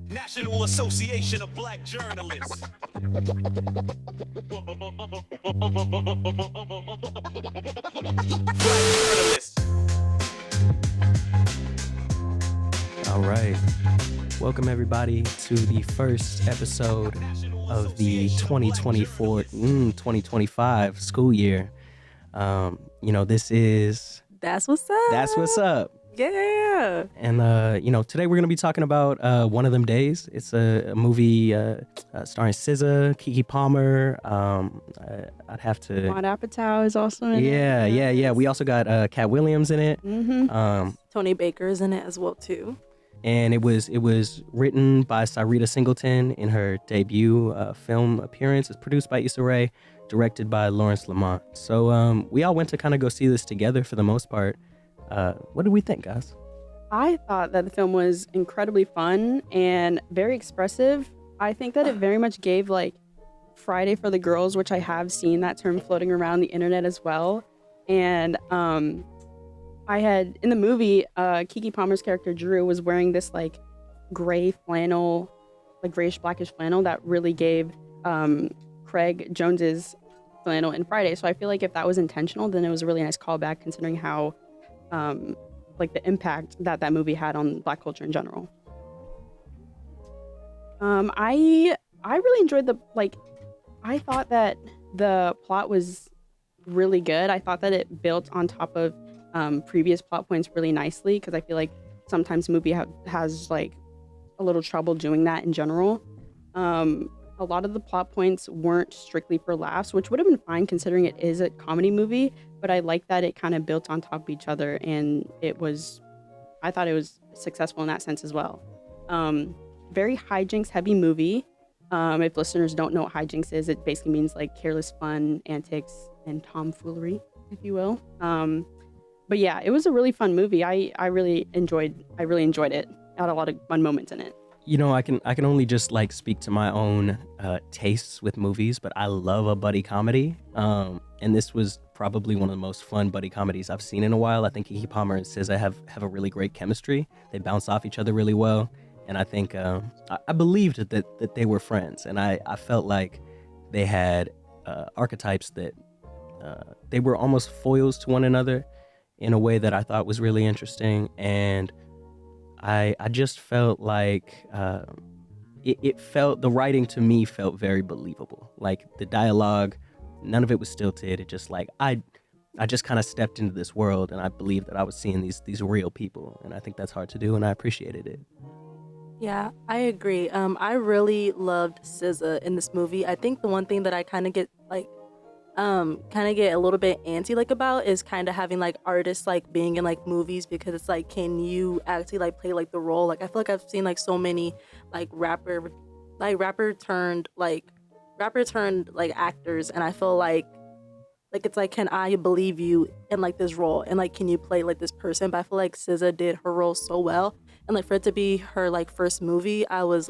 National Association of Black Journalists. Black journalists. All right. Welcome, everybody, to the first episode of the 2024-2025 school year. This is That's what's up. That's What's Up. Yeah. And, today we're going to be talking about One of Them Days. It's a movie starring SZA, Keke Palmer. I'd have to... Judd Apatow is also in it. Yeah. We also got Cat Williams in it. Mm-hmm. Tony Baker is in it as well, too. And it was written by Sarita Singleton in her debut film appearance. It's produced by Issa Rae, directed by Lawrence Lamont. So we all went to kind of go see this together for the most part. What did we think, guys? I thought that the film was incredibly fun and very expressive. I think that it very much gave Friday for the girls, which I have seen that term floating around the internet as well. And I had in the movie, Keke Palmer's character Drew was wearing this gray flannel, grayish blackish flannel that really gave Craig Jones's flannel in Friday. So I feel like if that was intentional, then it was a really nice callback considering how the impact that movie had on Black culture in general. I really enjoyed I thought that the plot was really good. I thought that it built on top of previous plot points really nicely, because I feel like sometimes movie has a little trouble doing that in general. A lot of the plot points weren't strictly for laughs, which would have been fine considering it is a comedy movie, but I like that it kind of built on top of each other, and I thought it was successful in that sense as well. Very hijinks heavy movie. If listeners don't know what hijinks is, it basically means careless fun, antics, and tomfoolery, if you will. But yeah, it was a really fun movie. I really enjoyed it. I had a lot of fun moments in it. I can only just speak to my own tastes with movies, but I love a buddy comedy. And this was probably one of the most fun buddy comedies I've seen in a while. I think Keke Palmer and SZA have a really great chemistry. They bounce off each other really well. And I think I believed that they were friends. And I felt like they had archetypes that they were almost foils to one another in a way that I thought was really interesting. And I just felt like the writing to me felt very believable. The dialogue, none of it was stilted. It just I just kind of stepped into this world, and I believed that I was seeing these real people, and I think that's hard to do, and I appreciated it. Yeah, I agree. I really loved SZA in this movie. I think the one thing that I kind of get a little bit antsy about is kind of having artists being in movies, because it's can you actually play the role? I feel like I've seen so many rapper turned actors, and I feel it's can I believe you in this role, and can you play this person? But I feel like SZA did her role so well, and for it to be her first movie, I was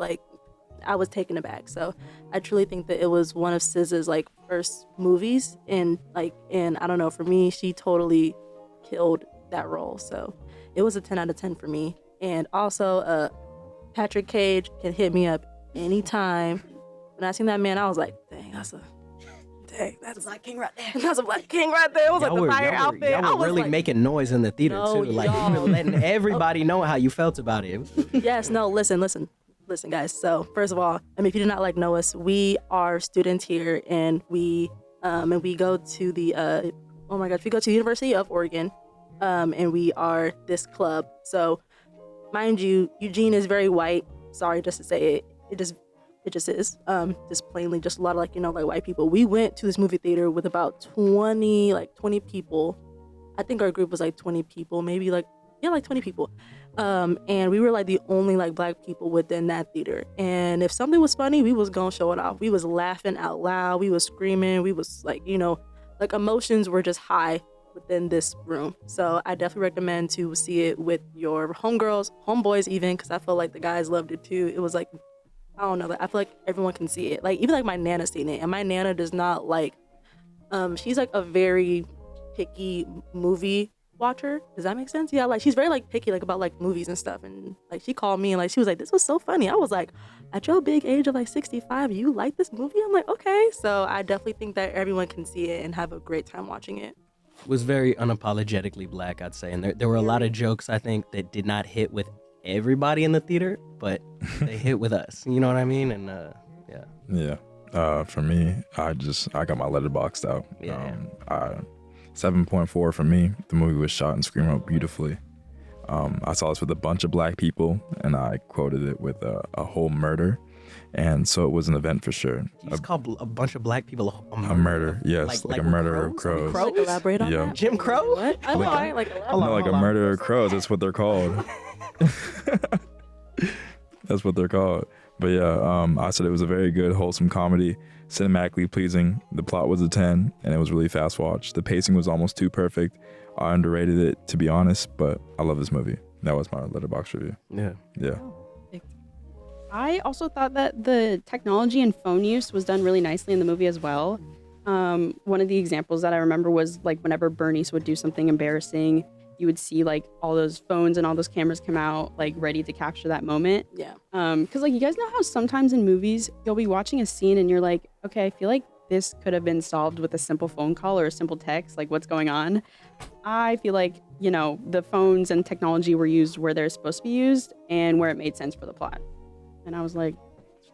taken aback. So I truly think that it was one of SZA's first movies, and I don't know, for me, she totally killed that role. So it was a 10 out of 10 for me. And also Patrick Cage can hit me up anytime. When I seen that man, I was like, dang, that's a Black King right there. That's a Black King right there. It was the fire outfit. Y'all were really making noise in the theater too. You were letting everybody know how you felt about it. Yes, no, listen, guys. So first of all, if you do not know us, we are students here, and we go to the we go to the University of Oregon, and we are this club. So mind you, Eugene is very white. Sorry, just to say it. It just is. Just plainly, just a lot of white people. We went to this movie theater with about 20 people. I think our group was 20 people, maybe 20 people. And we were the only Black people within that theater. And if something was funny, we was gonna show it off. We was laughing out loud. We was screaming. We was emotions were just high within this room. So I definitely recommend to see it with your homegirls, homeboys even, because I feel like the guys loved it too. It was I don't know, I feel like everyone can see it. Even my Nana seen it, and my Nana does not she's a very picky movie watcher. Does that make sense? Yeah, like she's very like picky like about like movies and stuff, and like she called me and like she was like, this was so funny. I was like, at your big age of like 65, you like this movie? I'm like, okay. So I definitely think that everyone can see it and have a great time watching it. Was very unapologetically black, I'd say. And there were a lot of jokes, I think, that did not hit with everybody in the theater, but they hit with us. You know what I mean? And yeah. Yeah. For me, I got my letterboxed out. Yeah. 7.4 for me. The movie was shot and screened out beautifully. I saw this with a bunch of black people, and I quoted it with a whole murder. And so it was an event for sure. You just called a bunch of black people a murder? A murder, yes, like a murder of crows. Crows? Like, elaborate on Yeah. that. Jim Crow? What? I know, I like Hold on, Like a hold on. murder of crows. That's what they're called. That's what they're called. But yeah, I said it was a very good, wholesome comedy, cinematically pleasing. The plot was a 10, and it was really fast watch. The pacing was almost too perfect. I underrated it, to be honest, but I love this movie. That was my letterbox review. Yeah. Yeah. I also thought that the technology and phone use was done really nicely in the movie as well. One of the examples that I remember was like whenever Bernice would do something embarrassing, you would see like all those phones and all those cameras come out like ready to capture that moment. Yeah. Because like you guys know how sometimes in movies you'll be watching a scene and you're like, okay, I feel like this could have been solved with a simple phone call or a simple text, like what's going on. I feel like, you know, the phones and technology were used where they're supposed to be used and where it made sense for the plot. And I was like,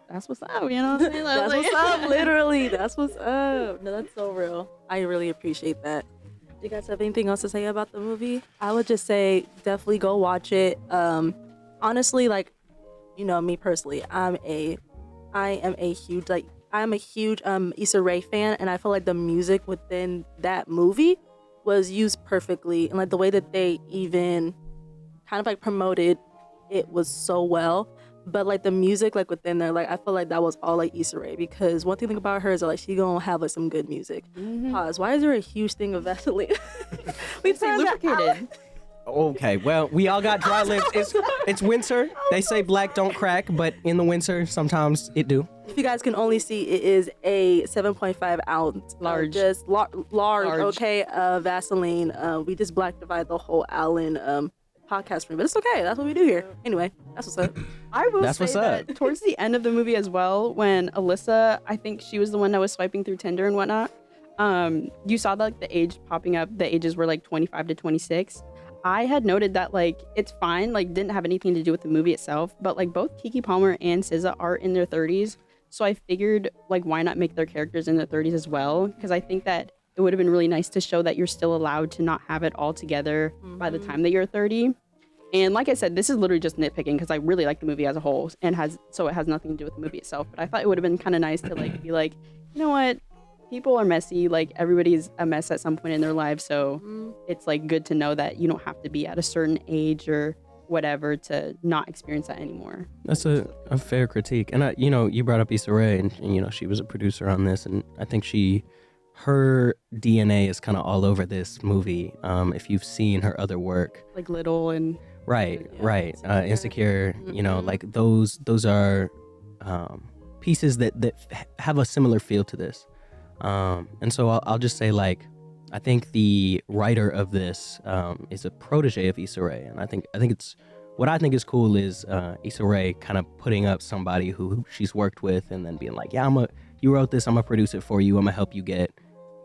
that's what's up, you know what I'm saying? That's what's up, literally. That's what's up. No, that's so real. I really appreciate that. Do you guys have anything else to say about the movie? I would just say definitely go watch it. Honestly, like, you know, me personally, I am a huge Issa Rae fan, and I feel like the music within that movie was used perfectly, and like the way that they even kind of like promoted it was so well. But like the music like within there, like I feel like that was all like Issa Rae, because one thing about her is that, like she gonna have like some good music. Pause. Why is there a huge thing of Vaseline? We Say turned that lubricated. Okay, well, we all got dry lips. It's winter. They say black don't crack, but in the winter, sometimes it do. If you guys can only see, it is a 7.5 ounce, Large. just large, Large. okay, Vaseline. We just black divide the whole Allen podcast room, but it's okay. That's what we do here. Anyway, that's what's up. I will That's say what's up. that towards the end of the movie as well, when Alyssa, I think she was the one that was swiping through Tinder and whatnot, you saw like the age popping up. The ages were like 25 to 26. I had noted that like it's fine, like didn't have anything to do with the movie itself, but like both Keke Palmer and SZA are in their 30s, so I figured like why not make their characters in their 30s as well? Because I think that it would have been really nice to show that you're still allowed to not have it all together by the time that you're 30. And like I said, this is literally just nitpicking because I really like the movie as a whole, and it has nothing to do with the movie itself. But I thought it would have been kind of nice to like be like, you know what? People are messy. Like everybody's a mess at some point in their lives, so it's like good to know that you don't have to be at a certain age or whatever to not experience that anymore. That's a fair critique. And you brought up Issa Rae, and she was a producer on this, and I think her DNA is kind of all over this movie. If you've seen her other work, Like Little and right, Insecure, like those are pieces that have a similar feel to this. And so I'll just say, like, I think the writer of this is a protege of Issa Rae, and I think it's what I think is cool is Issa Rae kind of putting up somebody who she's worked with, and then being like, yeah, you wrote this, I'm gonna produce it for you, I'm gonna help you get,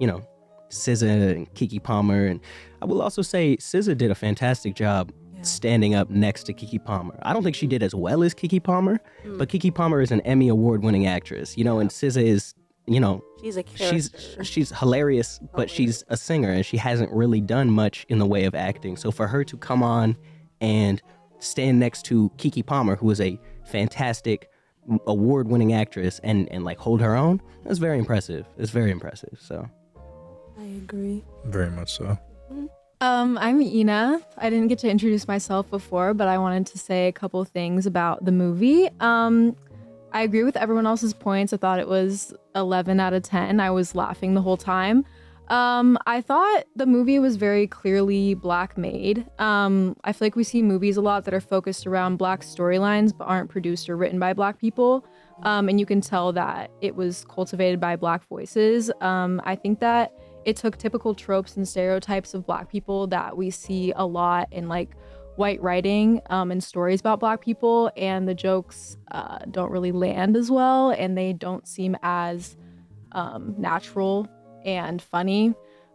SZA and Keke Palmer. And I will also say SZA did a fantastic job standing up next to Keke Palmer. I don't think she did as well as Keke Palmer, but Keke Palmer is an Emmy award-winning actress, and SZA is, She's a character. she's hilarious, but she's a singer and she hasn't really done much in the way of acting. So for her to come on and stand next to Keke Palmer, who is a fantastic award-winning actress, and like hold her own, that's very impressive. It's very impressive. So I agree. Very much so. I'm Ina. I didn't get to introduce myself before, but I wanted to say a couple things about the movie. I agree with everyone else's points. I thought it was 11 out of 10. I was laughing the whole time. I thought the movie was very clearly black made. I feel like we see movies a lot that are focused around black storylines but aren't produced or written by black people. And you can tell that it was cultivated by black voices. I think that it took typical tropes and stereotypes of Black people that we see a lot in like white writing and stories about Black people, and the jokes don't really land as well, and they don't seem as natural and funny.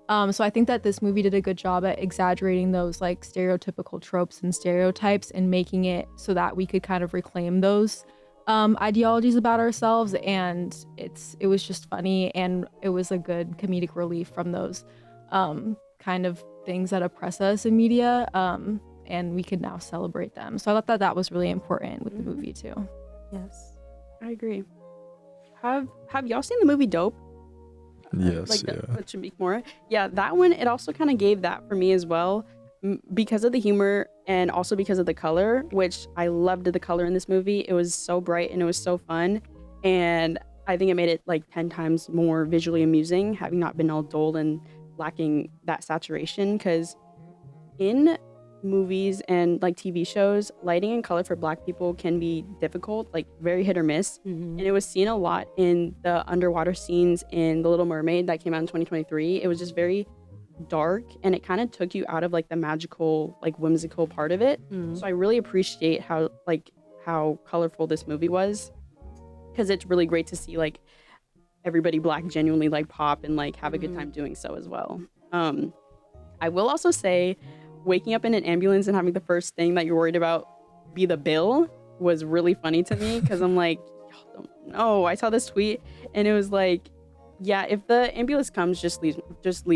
So I think that this movie did a good job at exaggerating those like stereotypical tropes and stereotypes and making it so that we could kind of reclaim those ideologies about ourselves. And it was just funny, and it was a good comedic relief from those kind of things that oppress us in media. And we could now celebrate them. So I thought that that was really important with the movie too. Yes. I agree. Have y'all seen the movie Dope? Yes, yeah. That should be more. Yeah, that one, it also kind of gave that for me as well, because of the humor and also because of the color, which I loved the color in this movie. It was so bright and it was so fun, and I think it made it like 10 times more visually amusing, having not been all dull and lacking that saturation. Because in movies and like TV shows, lighting and color for Black people can be difficult, like very hit or miss. And it was seen a lot in the underwater scenes in The Little Mermaid that came out in 2023. It was just very dark, and it kind of took you out of like the magical, like whimsical part of it. So I really appreciate how colorful this movie was, because it's really great to see like everybody Black genuinely like pop and like have a good time doing so as well. I will also say, waking up in an ambulance and having the first thing that you're worried about be the bill was really funny to me, because I'm like, y'all don't know. I saw this tweet and it was like, yeah, if the ambulance comes, just leave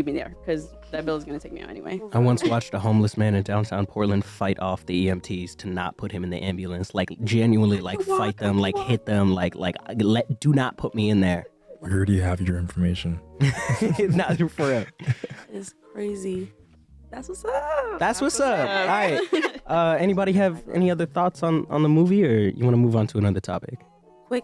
me there, because that bill is gonna take me out anyway. I once watched a homeless man in downtown Portland fight off the EMTs to not put him in the ambulance, like genuinely like fight them, like hit them, like do not put me in there. We already have your information. Not for real. It's crazy. That's what's up. That's what's up. All right. Anybody have any other thoughts on the movie, or you want to move on to another topic? Quick,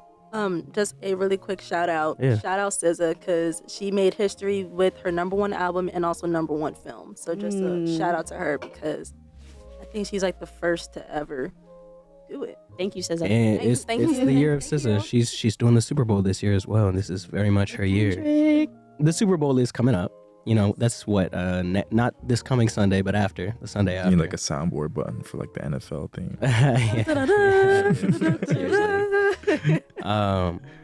just a really quick shout out. Yeah. Shout out SZA, because she made history with her #1 album and also #1 film. So just a shout out to her, because I think she's like the first to ever do it. Thank you, SZA. And it's thank you. the year of SZA. She's doing the Super Bowl this year as well, and this is very much her year. The Super Bowl is coming up. You know, that's what, not this coming Sunday, but after, the Sunday after. You need like a soundboard button for like the NFL thing. Seriously.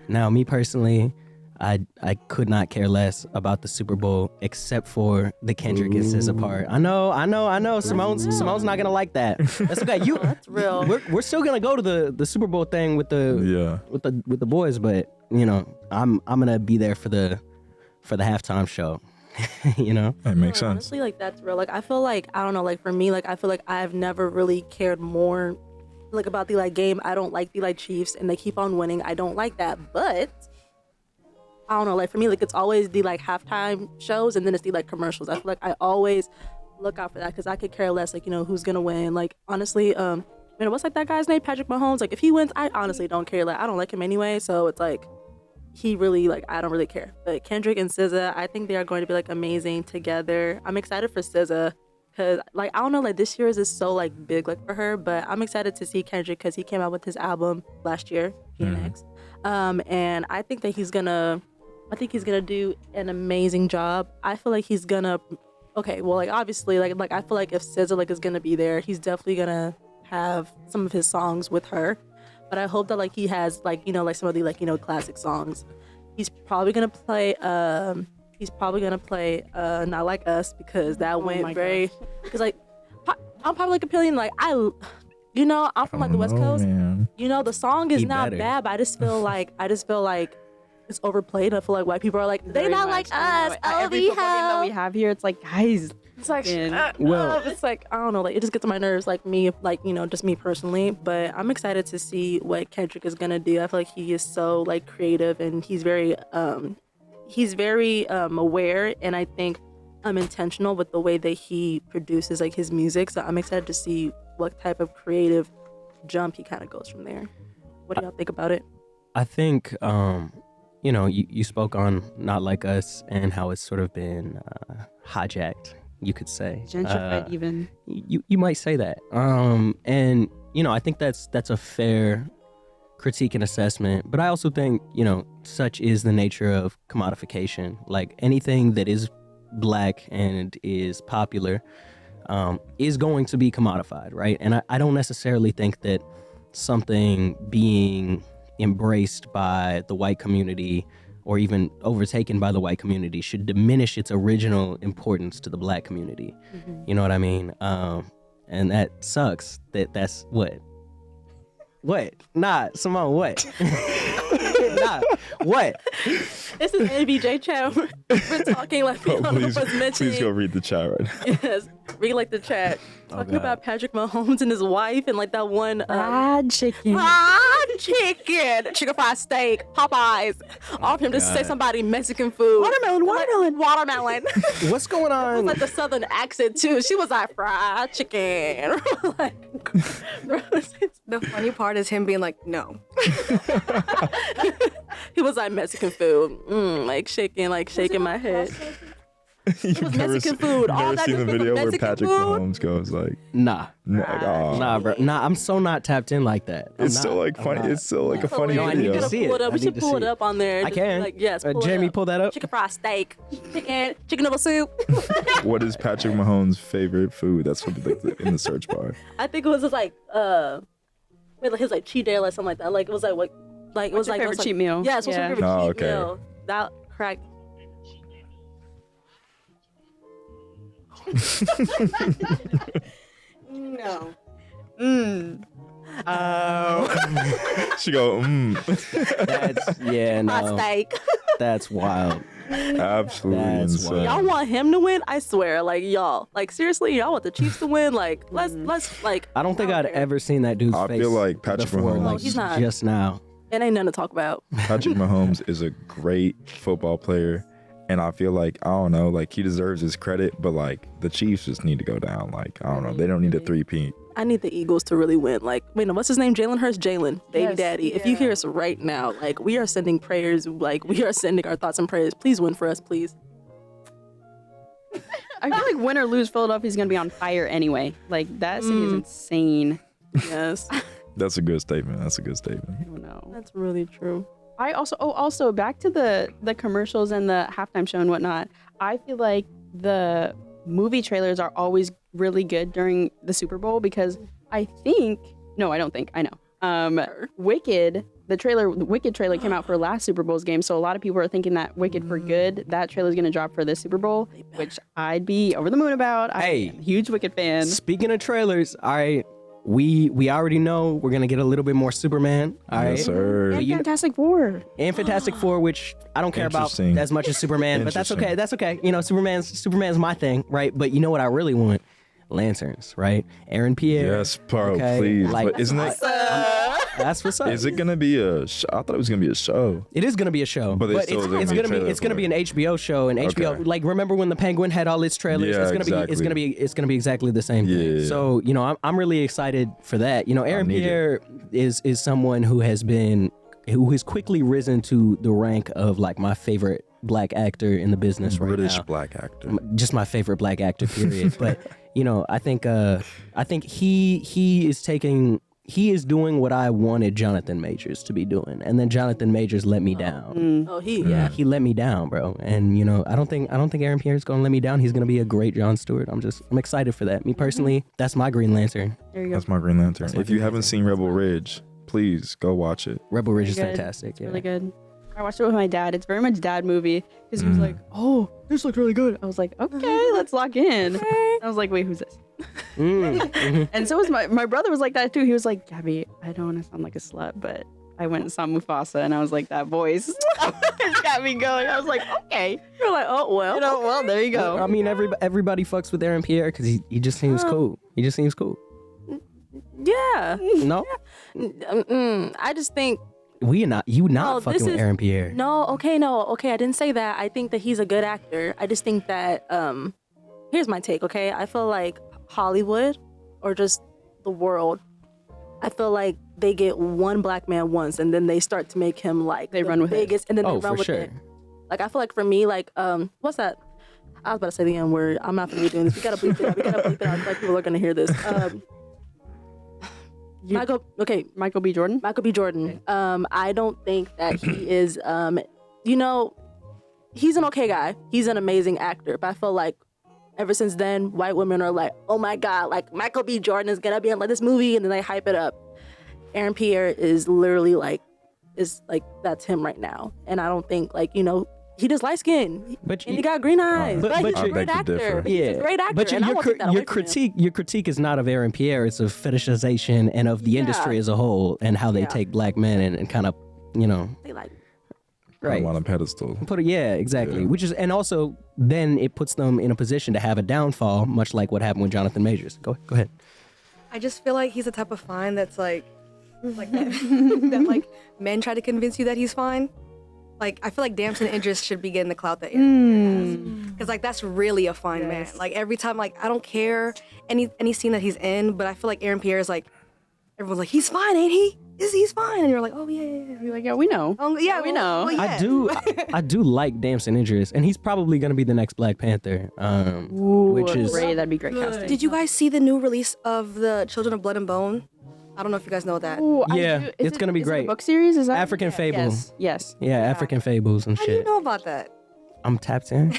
Now, me personally, I could not care less about the Super Bowl except for the Kendrick and SZA part. I know. Simone's not gonna like that. That's okay. That's real. We're still gonna go to the Super Bowl thing with the boys, but you know, I'm gonna be there for the halftime show. You know, That makes sense. Honestly, like that's real. Like I feel like, I don't know, like for me, like I feel like I've never really cared more like about the like game. I don't like the like Chiefs, and they keep on winning. I don't like that, but I don't know, like for me, like it's always the like halftime shows, and then it's the like commercials. I feel like I always look out for that, because I could care less, like, you know, who's gonna win. Like honestly, what's like that guy's name, Patrick Mahomes? Like if he wins, I honestly don't care. Like I don't like him anyway, so it's like, he really, like, I don't really care. But Kendrick and SZA, I think they are going to be like amazing together. I'm excited for SZA, because like I don't know, like this year is so like big like for her, but I'm excited to see Kendrick, because he came out with his album last year, PNX. And I think that he's gonna do an amazing job. I feel like he's gonna, okay, well, like obviously, like I feel like if SZA like is gonna be there, he's definitely gonna have some of his songs with her. But I hope that like he has like, you know, like some of the like, you know, classic songs. He's probably gonna play Not Like Us, because that went very, because like I'm probably like opinion, like I'm from like the West Coast. Man. You know, the song is He not better. bad, but I just feel like it's overplayed. I feel like white people are like, they're Very not much. like I know. us. At every Oh, we football game that we have. have here, it's like, guys, It's like, Well- it's like, I don't know, like it just gets on my nerves, like me, like, you know, just me personally. But I'm excited to see what Kendrick is gonna do. I feel like he is so like creative, and he's very aware, and I think intentional with the way that he produces like his music. So I'm excited to see what type of creative jump he kind of goes from there. What do y'all think about it? I think, you know, you spoke on Not Like Us and how it's sort of been hijacked, you could say. gentrified even. You might say that. And, you know, I think that's a fair critique and assessment. But I also think, you know, such is the nature of commodification. Like anything that is black and is popular is going to be commodified, right? And I don't necessarily think that something being embraced by the white community or even overtaken by the white community should diminish its original importance to the black community. You know what I mean? And that sucks. That's what? Nah, Simone, what? Nah, what? This is NVJ chat. We're talking like we don't know what's mentioning. Please go read the chat right now. Yes, read like the chat. Talking God. about Patrick Mahomes and his wife and like that one Fried chicken. fried chicken fried steak, Popeyes. All for him to say God. somebody Mexican food. Watermelon. What's going It was on? like the southern accent too. She was like fried chicken. Like, The funny part is him being like, no. he was like Mexican food, like shaking my head. It was Mexican food. All Never that seen the just was video where Mexican Patrick food? Mahomes goes like, Nah, oh. nah, bro. Nah, I'm so not tapped in like that. I'm It's still not. like I'm funny. not. It's still like a funny No, I need video. to see it. Pull it up. I We need should to pull see it it. up on there. I Just be can. Like, yes, pull Jamie, it up. pull that up. Chicken fried steak, chicken noodle soup. What is Patrick Mahomes' favorite food? That's what like in the search bar. I think it was just like wait, like his like cheat day or like something like that. Like it was like what, like it was your like it was favorite like, cheat meal? Yes, what's Yeah. your favorite Oh, cheat okay. meal? That cracked. No. She go, That's yeah, Fried no, steak. that's wild. absolutely That's insane. wild. Y'all want him to win? I swear, like y'all, like seriously, y'all want the Chiefs to win? Like let's like. I don't think I'd care. ever seen that dude's I face. feel like Patrick before, Mahomes- like He's not. just now. It ain't nothing to talk about. Patrick Mahomes is a great football player, and I feel like I don't know, like he deserves his credit, but like the Chiefs just need to go down. Like I don't know, they don't need a 3-peat. I need the Eagles to really win. Like, wait, no, what's his name? Jalen Hurts, Jalen, baby Yes, daddy. If you hear us right now, like we are sending prayers, like we are sending our thoughts and prayers. Please win for us, please. I feel like win or lose, Philadelphia's gonna be on fire anyway. Like that city is insane. Yes, That's a good statement. That's a good I statement. don't know. that's really true. I also back to the commercials and the halftime show and whatnot. I feel like the movie trailers are always really good during the Super Bowl because I know. Wicked, the Wicked trailer came out for last Super Bowl's game, so a lot of people are thinking that Wicked for good, that trailer's gonna drop for this Super Bowl, which I'd be over the moon about. Hey. I'm a huge Wicked fan. Speaking of trailers, all right, we already know we're gonna get a little bit more Superman. All right, Yes, sir. And Fantastic Four. and Fantastic Four, which I don't care about Interesting. as much as Superman, but that's okay. Interesting. That's okay. You know, Superman's my thing, right? But you know what I really want? Lanterns, right? Aaron Pierre. Yes, bro, Okay, please. like- But isn't it? That's what's up. Is it gonna be a? I thought it was gonna be a show. It is gonna be a show, But they but still it's, didn't it's make a gonna be trailer it's gonna for be it. an HBO show, and HBO Okay. like remember when the Penguin had all its trailers? Yeah, it's gonna be it's gonna be exactly the same thing. Yeah. So you know I'm really excited for that. You know Aaron need it. Pierre is someone who has quickly risen to the rank of like my favorite black actor in the business right British now. black actor. Just my favorite black actor, period. But you know, I think he is doing what I wanted Jonathan Majors to be doing, and then Jonathan Majors let me down. Oh, yeah. He let me down, bro. And you know, I don't think Aaron Pierre is gonna let me down. He's gonna be a great Jon Stewart. I'm excited for that. Me personally, that's my Green Lantern. There you go. That's my Green Lantern. my If you Green haven't seen Rebel Ridge, please go watch it. Rebel Ridge is Good. fantastic. It's Yeah. really good. I watched it with my dad. It's very much dad movie because he was like, "Oh, this looks really good." I was like, "Okay, let's lock in." I was like, "Wait, who's this?" And so was my brother was like that too. He was like, "Gabby, I don't want to sound like a slut, but I went and saw Mufasa, and I was like, that voice it's got me going." I was like, "Okay, You're like, oh well. you know, well, there you go." I mean, everybody fucks with Aaron Pierre because he just seems cool. He just seems cool. Yeah. No, I just think you not No, fucking this with is- Aaron Pierre. no. I didn't say that. I think that he's a good actor. I just think that here's my take. Okay, I feel like Hollywood or just the world. I feel like they get one black man once, and then they start to make him like They the run with it. biggest, and then Oh, they run for with sure. it. Like I feel like for me, like what's that? I was about to say the N word. I'm not gonna be doing this. We gotta bleep it out. We gotta bleep it out. Like people are gonna hear this. Michael B. Jordan. B. Jordan. I don't think that he is. You know, he's an okay guy. He's an amazing actor. But I feel like ever since then, white women are like, oh my God, like Michael B. Jordan is gonna be in like this movie, and then they hype it up. Aaron Pierre is literally like, that's him right now. And I don't think like, he just light skin. But and he got green eyes. but He's you- a great I beg to actor. differ. He's a great actor. But and I won't take that away your from him. critique is not of Aaron Pierre. It's of fetishization and of the industry as a whole and how they Yeah. take black men and kind of, They like, Put right. him on a pedestal. Exactly. Yeah. Which is, and also then it puts them in a position to have a downfall, much like what happened with Jonathan Majors. Go ahead. I just feel like he's the type of fine that's like that, that like men try to convince you that he's fine. Like I feel like Damson Idris should be getting the clout that Aaron has, because like that's really a fine man. Like every time, like I don't care any scene that he's in, but I feel like Aaron Pierre is like, everyone's like, he's fine, ain't he? He's fine, and you're like, oh yeah, yeah. You're like, yeah, we know. Yeah, we know. Well, yeah. I do like Damson Idris, and he's probably going to be the next Black Panther, which is great. That'd be great casting. Did you guys see the new release of the Children of Blood and Bone? I don't know if you guys know that. Ooh, Yeah, it's gonna be is it a great. book series? Is that African Fable. Yes. Yeah, African Fables and How do you shit. know about that? I'm tapped in.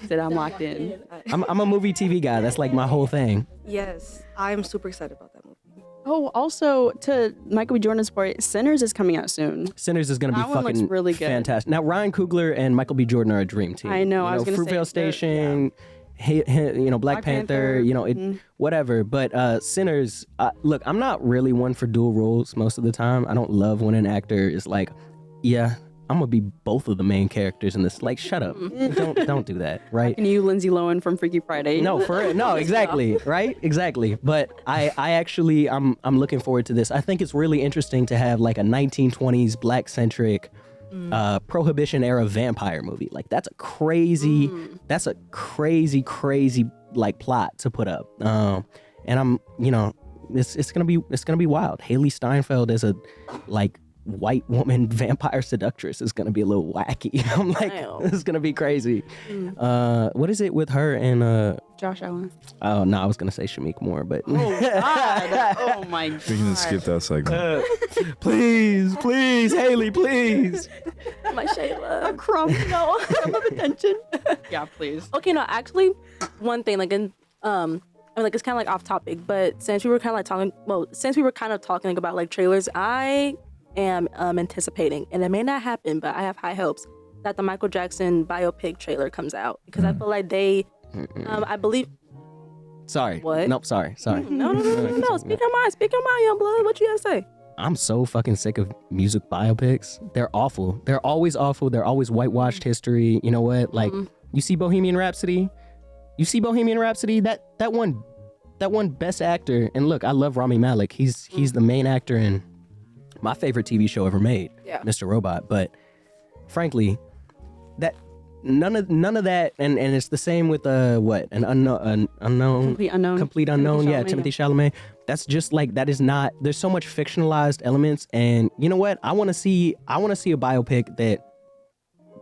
Said I'm locked in. I'm a movie TV guy. That's like my whole thing. Yes, I'm super excited about that movie. Oh, also to Michael B. Jordan's point, Sinners is coming out soon. Sinners is gonna That be one looks fucking really good. fantastic. Now Ryan Coogler and Michael B. Jordan are a dream team. I know, I was gonna say, Fruitvale they're- Station, Black Panther, whatever. But Sinners, look, I'm not really one for dual roles most of the time. I don't love when an actor is like, yeah, I'm gonna be both of the main characters in this. Like, shut up, don't do that, right? And you, Lindsay Lohan from Freaky Friday. No, for real. No, exactly. Right? Exactly. But I actually, I'm looking forward to this. I think it's really interesting to have like a 1920s black centric Prohibition era vampire movie. Like that's a crazy like plot to put up. And I'm, it's gonna be wild. Haley Steinfeld as a like white woman vampire seductress is gonna be a little wacky. I'm like, Wow. this is gonna be crazy. What is it with her and Josh Allen. oh no, I was gonna say Shamik Moore, but Oh God. Oh my God. We can just skip that segment. please, Haley, please. my Shayla. Crumb of attention. Yeah, please. Okay, no, actually, one thing, like, it's kind of like off topic, but since we were kind of talking about like trailers, I am anticipating, and it may not happen, but I have high hopes that the Michael Jackson biopic trailer comes out, because I feel like they, I believe. Sorry. What? Nope. Sorry. No. Speak your mind, young blood. What you gotta say? I'm so fucking sick of music biopics. They're awful. They're always awful. They're always whitewashed history. You know what? Like, you see Bohemian Rhapsody? That one best actor. And look, I love Rami Malek. He's the main actor in my favorite TV show ever made, Mr. Robot. But frankly, that none of that, and it's the same with an unknown complete unknown. Timothée Yeah, Chalamet, Timothy Chalamet. That's just like, that is not. There's so much fictionalized elements, and you know what? I want to see a biopic that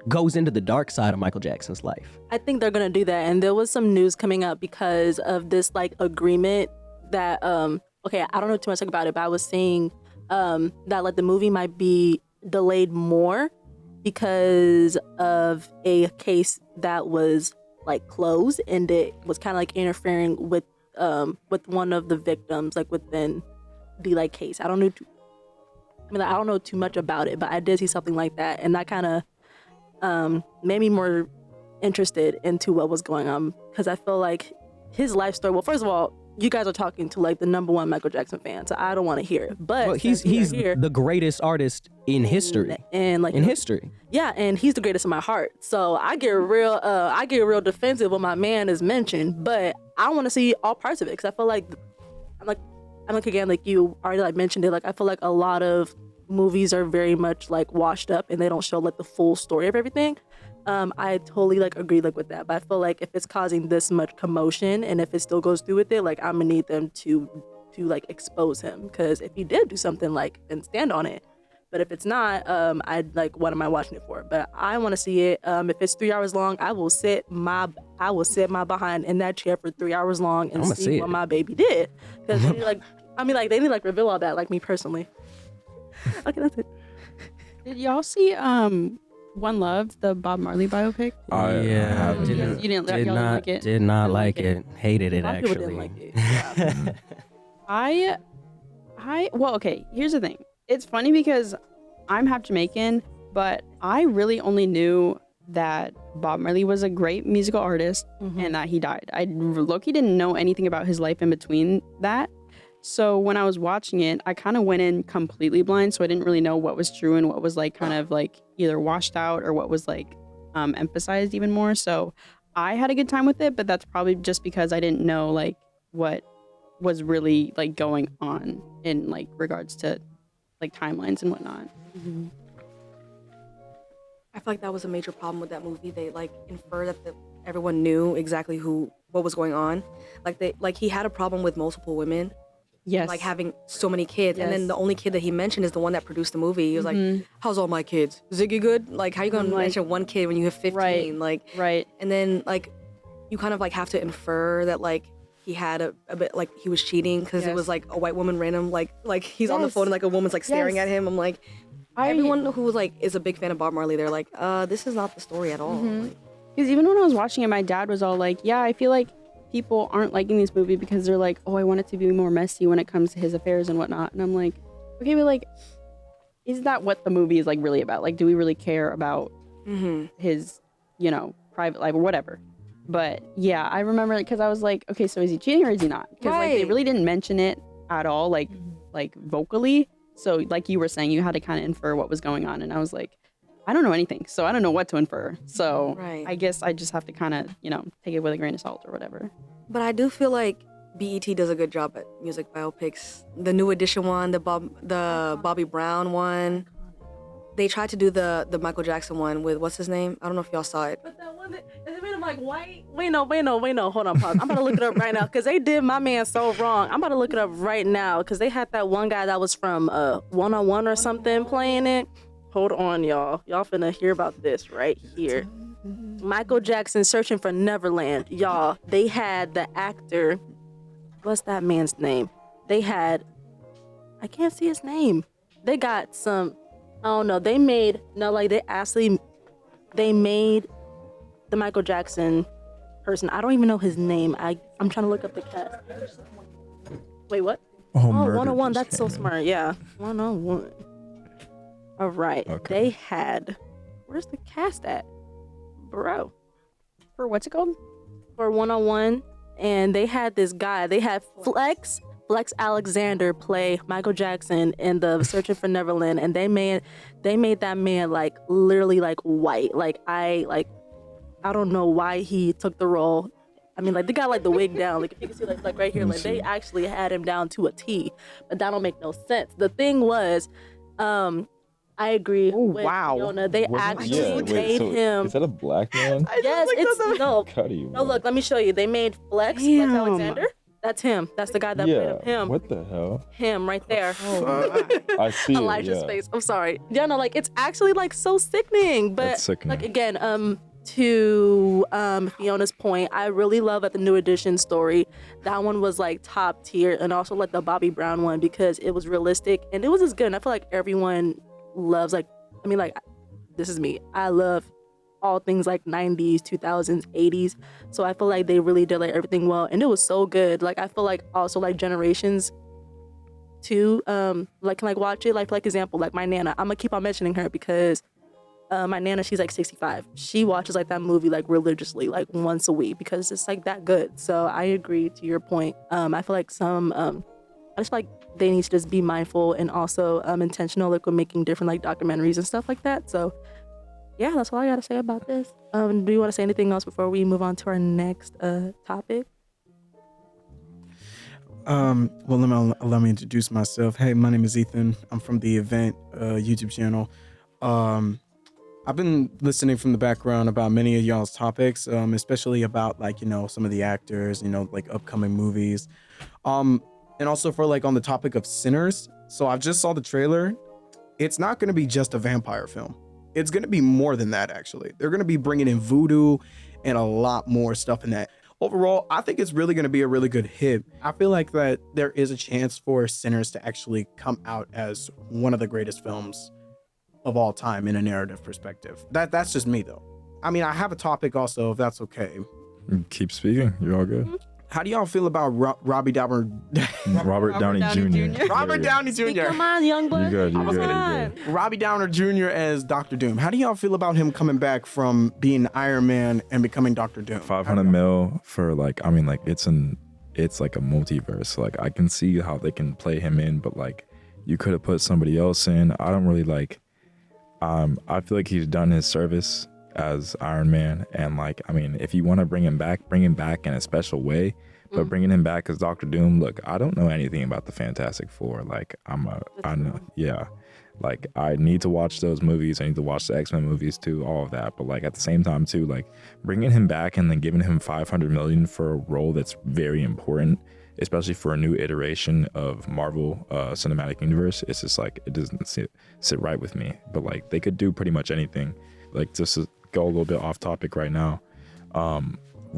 goes into the dark side of Michael Jackson's life. I think they're gonna do that, and there was some news coming up because of this like agreement that okay, I don't know too much about it, but I was seeing that like the movie might be delayed more because of a case that was like closed, and it was kind of like interfering with one of the victims, like within the like case. I don't know too much about it, but I did see something like that, and that kind of made me more interested into what was going on, because I feel like his life story. Well, first of all, you guys are talking to like the #1 Michael Jackson fan, so I don't want to hear it. But Well, he's here, the greatest artist in history. and like In history. yeah, and he's the greatest in my heart. So I get real defensive when my man is mentioned, but I want to see all parts of it, because I feel like I'm like again, like you already like mentioned it. Like I feel like a lot of movies are very much like washed up, and they don't show like the full story of everything. I totally like agree like with that, but I feel like if it's causing this much commotion, and if it still goes through with it, like I'm gonna need them to like expose him, because if he did do something, like, then stand on it. But if it's not, I'd like, what am I watching it for? But I want to see it. If it's 3 hours long, I will sit my behind in that chair for 3 hours long and I'ma see see what it. my baby did, because they need like reveal all that, like me personally. Okay, that's it. Did y'all see One Love, the Bob Marley biopic. I haven't did, yet. You didn't- did y'all didn't not like it? did not Didn't like like it. Hated it A lot of people actually. didn't like it. Well, okay, here's the thing. It's funny because I'm half Jamaican, but I really only knew that Bob Marley was a great musical artist and that he died. I low-key didn't know anything about his life in between that. So when I was watching it, I kind of went in completely blind, so I didn't really know what was true and what was like kind of like either washed out or what was like emphasized even more. So I had a good time with it, but that's probably just because I didn't know like what was really like going on in like regards to like timelines and whatnot. I feel like that was a major problem with that movie. They like infer that everyone knew exactly what was going on. Like he had a problem with multiple women, Yes. like having so many kids, and then Yes. the only kid that he mentioned is the one that produced the movie. He was like, "How's all my kids? Ziggy good? Like, how you gonna Like- mention one kid when you have 15? Right. Like, right. and then like you kind of like have to infer that like he had a bit like he was cheating because it Yes. was like a white woman random like he's on the Yes. phone and like a woman's like staring Yes. at him. I'm like, everyone who like is a big fan of Bob Marley, they're like, this is not the story at all. Like, Because even when I was watching it, my dad was all like, yeah, I feel like people aren't liking this movie because they're like, oh, I want it to be more messy when it comes to his affairs and whatnot. And I'm like, okay, but like, is that what the movie is like really about? Like, do we really care about his, you know, private life or whatever? But yeah, I remember it because I was like, okay, so is he cheating or is he not? Because like they Right. really didn't mention it at all, like vocally. So like you were saying, you had to kind of infer what was going on, and I was like, I don't know anything, so I don't know what to infer. So Right. I guess I just have to kind of, you know, take it with a grain of salt or whatever. but I do feel like BET does a good job at music biopics. The New Edition one, the Bobby Brown one. They tried to do the Michael Jackson one with what's his name? I don't know if y'all saw it. But that one, it made him like white. Wait, no. Hold on, pause. I'm about to look it up right now because they did my man so wrong. I'm about to look it up right now because they had that one guy that was from 101 or something playing it. Hold on, y'all. Y'all finna hear about this right here. Michael Jackson Searching for Neverland. Y'all, they had the actor. What's that man's name? They had. I can't see his name. They got some. I don't know. They made they made the Michael Jackson person. I don't even know his name. I'm trying to look up the cast. Wait, what? Oh, Oh, murder 101. just That's so came in. smart. Yeah. 101. All right. Okay. They had. Where's the cast at? Bro. For what's it called? For 101. And they had this guy. They had Flex Alexander play Michael Jackson in the Searching for Neverland, and they made that man like literally like white. I don't know why he took the role. I mean, like they got like the wig down. Like if you can see like right here, like they actually had him down to a T, but that don't make no sense. The thing was, I agree. Oh, with wow. Fiona. They actually made so him. Is that a black man? Yes, it's no. Cuddy. No, look, let me show you. They made Flex Damn. Alexander. That's him. That's the guy that played him. What the hell? Him right there. I see Elijah's it, yeah. face. I'm sorry. Yeah, no, like it's actually like so sickening. But That's sickening. like again, to Fiona's point, I really love at the New Edition story. That one was like top tier, and also like the Bobby Brown one because it was realistic and it was as good. And I feel like everyone loves like this is me. I love all things like 90s, 2000s, 80s. So I feel like they really did like everything well, and it was so good. Like I feel like also like generations too like can like watch it. Like example, like my nana, I'm gonna keep on mentioning her because my nana, she's like 65. She watches like that movie like religiously, like once a week because it's like that good. So I agree to your point. I feel like I just feel like they need to just be mindful and also intentional, like with making different like documentaries and stuff like that. So yeah, that's all I gotta say about this. Do you want to say anything else before we move on to our next topic? Well, allow me to introduce myself. Hey, my name is Ethan. I'm from the Event YouTube channel. I've been listening from the background about many of y'all's topics, especially about like, you know, some of the actors, you know, like upcoming movies. And also for like on the topic of Sinners. So I just saw the trailer. It's not going to be just a vampire film. It's going to be more than that, actually. They're going to be bringing in voodoo and a lot more stuff in that. Overall, I think it's really going to be a really good hit. I feel like that there is a chance for Sinners to actually come out as one of the greatest films of all time in a narrative perspective. That's just me though. I mean, I have a topic also, if that's okay. Keep speaking. You're all good. How do y'all feel about Robbie Downey? Robert Downey Jr. Robert Downey Jr. Come on, young blood. You good. You Come good. on. You good. Robbie Downer Jr. as Doctor Doom. How do y'all feel about him coming back from being Iron Man and becoming Doctor Doom? 500 mil for like, I mean, like it's like a multiverse. Like I can see how they can play him in, but like you could have put somebody else in. I don't really like. I feel like he's done his service as Iron Man, and like, I mean, if you want to bring him back in a special way. But bringing him back as Doctor Doom, look, I don't know anything about the Fantastic Four. Like, I know, yeah. Like, I need to watch those movies. I need to watch the X-Men movies too, all of that. But like, at the same time too, like, bringing him back and then giving him $500 million for a role that's very important, especially for a new iteration of Marvel Cinematic Universe, it's just like, it doesn't sit right with me. But like, they could do pretty much anything. Like, just to go a little bit off topic right now,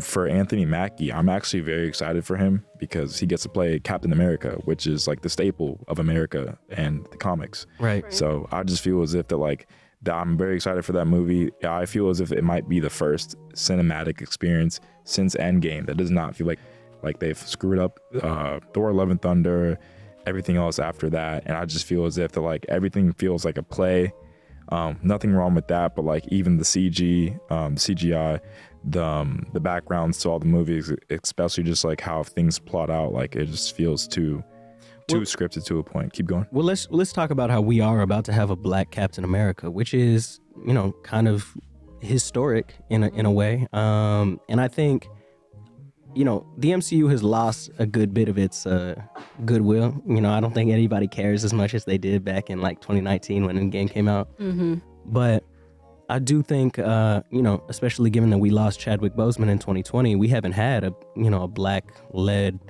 for Anthony Mackie, I'm actually very excited for him because he gets to play Captain America, which is like the staple of America and the comics. Right. So I just feel as if that I'm very excited for that movie. I feel as if it might be the first cinematic experience since Endgame that does not feel like they've screwed up Thor: Love and Thunder, everything else after that, and I just feel as if everything feels like a play. Nothing wrong with that, but like even the CGI, the backgrounds to all the movies, especially just like how things plot out, like it just feels too scripted to a point. Keep going. Well, let's talk about how we are about to have a black Captain America, which is, you know, kind of historic in a way. And I think, you know, the MCU has lost a good bit of its goodwill. You know, I don't think anybody cares as much as they did back in like 2019 when Endgame came out. Mm-hmm. But I do think, you know, especially given that we lost Chadwick Boseman in 2020, we haven't had a black-led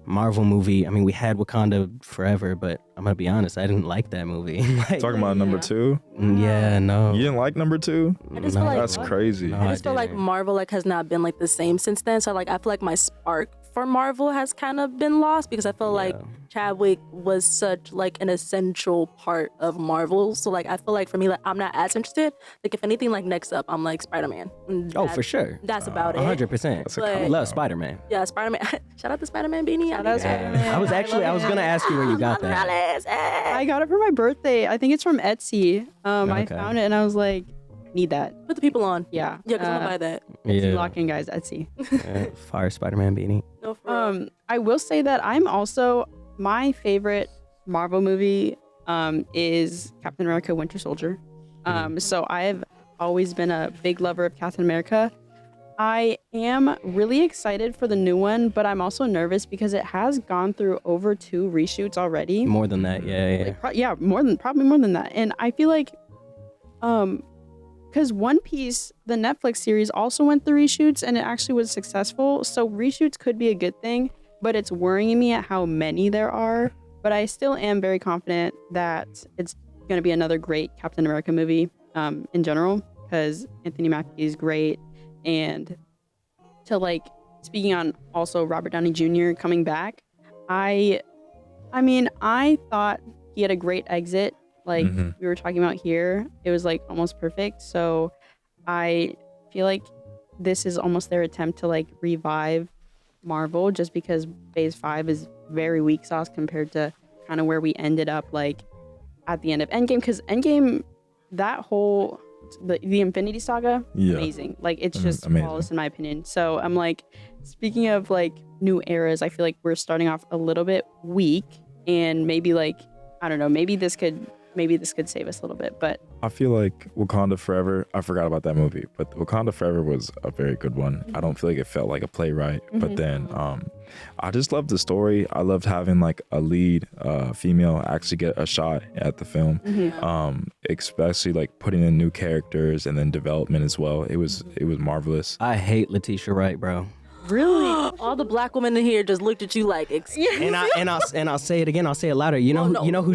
Marvel movie. I mean, we had Wakanda Forever, but I'm gonna be honest, I didn't like that movie. Talking about number 2? Yeah, no. You didn't like number 2? I just feel like That's crazy. No. I just feel like didn't. Marvel has not been like the same since then. So like I feel like my spark for Marvel has kind of been lost because I feel like Chadwick was such like an essential part of Marvel. So like I feel like for me, like I'm not as interested. Like if anything, like next up, I'm like Spider-Man. Oh, for sure. That's about it. 100%. But- I love Spider-Man. Yeah, Spider-Man. Shout out to Spider-Man beanie. Shout out Spider-Man. I was gonna ask you where you got that. I got it for my birthday. I think it's from Etsy. I Okay. found it and I was like, need that. Put the people on. Yeah. Yeah, because I'm gonna buy that. Etsy lock in, guys. Etsy. Fire Spider-Man beanie. No, for real. I will say that I'm also my favorite Marvel movie is Captain America: Winter Soldier. So I've always been a big lover of Captain America. I am really excited for the new one, but I'm also nervous because it has gone through over 2 reshoots already. More than that, yeah. Like, probably more than that. And I feel like, because One Piece, the Netflix series, also went through reshoots and it actually was successful. So reshoots could be a good thing, but it's worrying me at how many there are. But I still am very confident that it's going to be another great Captain America movie in general, because Anthony Mackie is great. And to like, speaking on also Robert Downey Jr. coming back, I mean, I thought he had a great exit. Like we were talking about here, it was like almost perfect. So I feel like this is almost their attempt to like revive Marvel, just because Phase 5 is very weak sauce compared to kind of where we ended up like at the end of Endgame. Because Endgame, that whole the Infinity Saga, amazing. Like it's just flawless in my opinion. So I'm like, speaking of like new eras, I feel like we're starting off a little bit weak, and maybe like, I don't know, maybe this could save us a little bit. But I feel like Wakanda Forever, I forgot about that movie, but Wakanda Forever was a very good one. I don't feel like it felt like a playwright, but then I just loved the story. I loved having like a lead female actually get a shot at the film, especially like putting in new characters and then development as well. It was marvelous. I hate Letitia Wright, bro. really, All the black women in here just looked at you like, And I'll say it again. I'll say it louder. You know who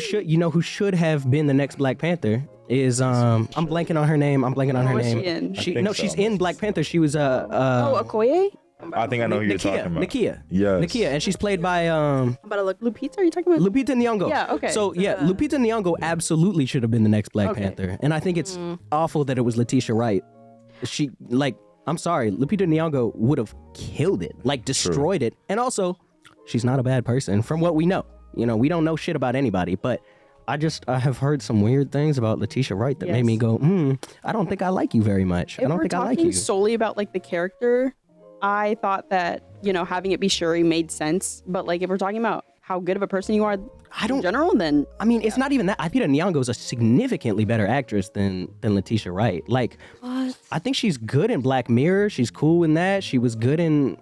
should have been the next Black Panther is I'm blanking on her name. Who is she in? She's in Black Panther. She was Okoye? talking about. I think I know who you're talking about. Nakia. Yes. Nakia, and she's played by I'm about to look. Lupita, are you talking about? Lupita Nyong'o. Yeah, okay. So yeah, Lupita Nyong'o absolutely should have been the next Black Panther, and I think it's awful that it was Letitia Wright. She I'm sorry, Lupita Nyong'o would have killed it, like destroyed it, and also, she's not a bad person from what we know. You know, we don't know shit about anybody, but I have heard some weird things about Letitia Wright that made me go, I don't think I like you very much. I don't think I like you. If we're talking solely about like the character, I thought that, you know, having it be Shuri made sense. But like if we're talking about how good of a person you are in general, then I mean, it's not even that. Lupita Nyong'o is a significantly better actress than Letitia Wright. Like, I think she's good in Black Mirror. She's cool in that. She was good in.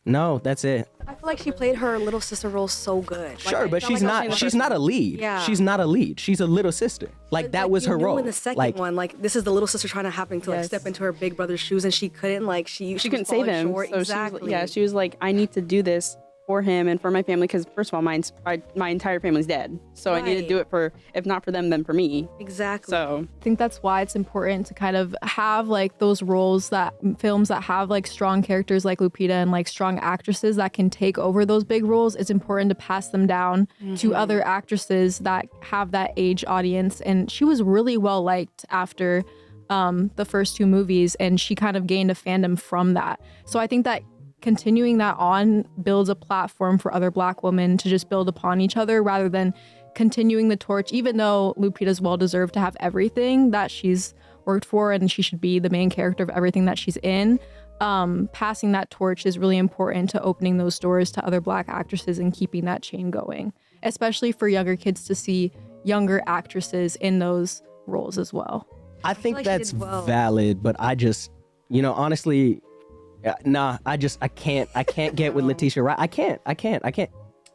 No, that's it. I feel like she played her little sister role so good. Sure, but she's not. She's not a lead. Yeah. She's not a lead. She's a little sister. Like that was her role. In the second one, like this is the little sister trying to happen to like step into her big brother's shoes, and she couldn't. Like she couldn't save him. Short. So Exactly. she was like, I need to do this for him and for my family, because first of all, my entire family's dead, so I need to do it for, if not for them, then for me. Exactly. So I think that's why it's important to kind of have like those roles, that films that have like strong characters like Lupita and like strong actresses that can take over those big roles. It's important to pass them down to other actresses that have that age audience. And she was really well liked after the first two movies, and she kind of gained a fandom from that. So I think that continuing that on builds a platform for other Black women to just build upon each other, rather than continuing the torch, even though Lupita's well deserved to have everything that she's worked for and she should be the main character of everything that she's in. Passing that torch is really important to opening those doors to other Black actresses and keeping that chain going, especially for younger kids to see younger actresses in those roles as well. I think like that's she did well. valid, but I just, honestly, I can't get with Letitia Wright. I can't.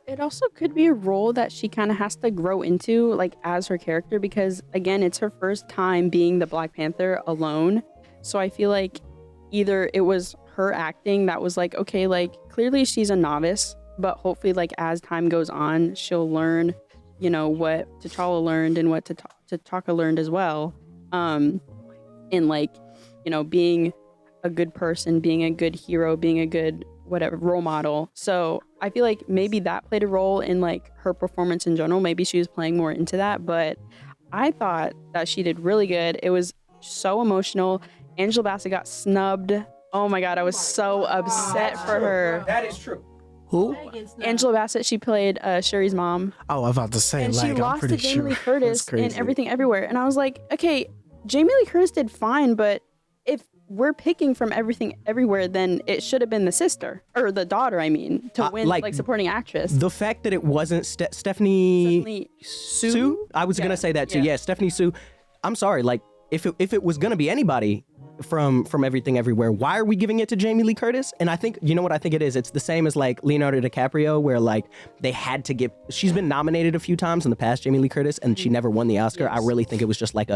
it also could be a role that she kind of has to grow into, like as her character, because again, it's her first time being the Black Panther alone. So I feel like either it was her acting that was like, okay, like clearly she's a novice, but hopefully like as time goes on, she'll learn, what T'Challa learned and what T'Chaka learned as well. In like, being a good person, being a good hero, being a good whatever role model. So I feel like maybe that played a role in like her performance in general. Maybe she was playing more into that, but I thought that she did really good. It was so emotional. Angela Bassett got snubbed. Oh my God, I was so upset for her. That is true. Who? Angela Bassett, she played Shuri's mom. Oh, I was about to say, And like, she I'm lost pretty to Jamie sure. Lee That's Curtis in crazy. Everything Everywhere. And I was like, okay, Jamie Lee Curtis did fine, but if we're picking from Everything Everywhere, then it should have been the sister, or the daughter, I mean, to win like supporting actress. The fact that it wasn't Stephanie Sue? Sue? I was gonna say that too. Yeah, Stephanie Sue. I'm sorry. Like, if it was gonna be anybody from Everything Everywhere, why are we giving it to Jamie Lee Curtis? And I think, you know what I think it is? It's the same as like Leonardo DiCaprio, where like they had to give. She's been nominated a few times in the past, Jamie Lee Curtis, and she never won the Oscar. I really think it was just like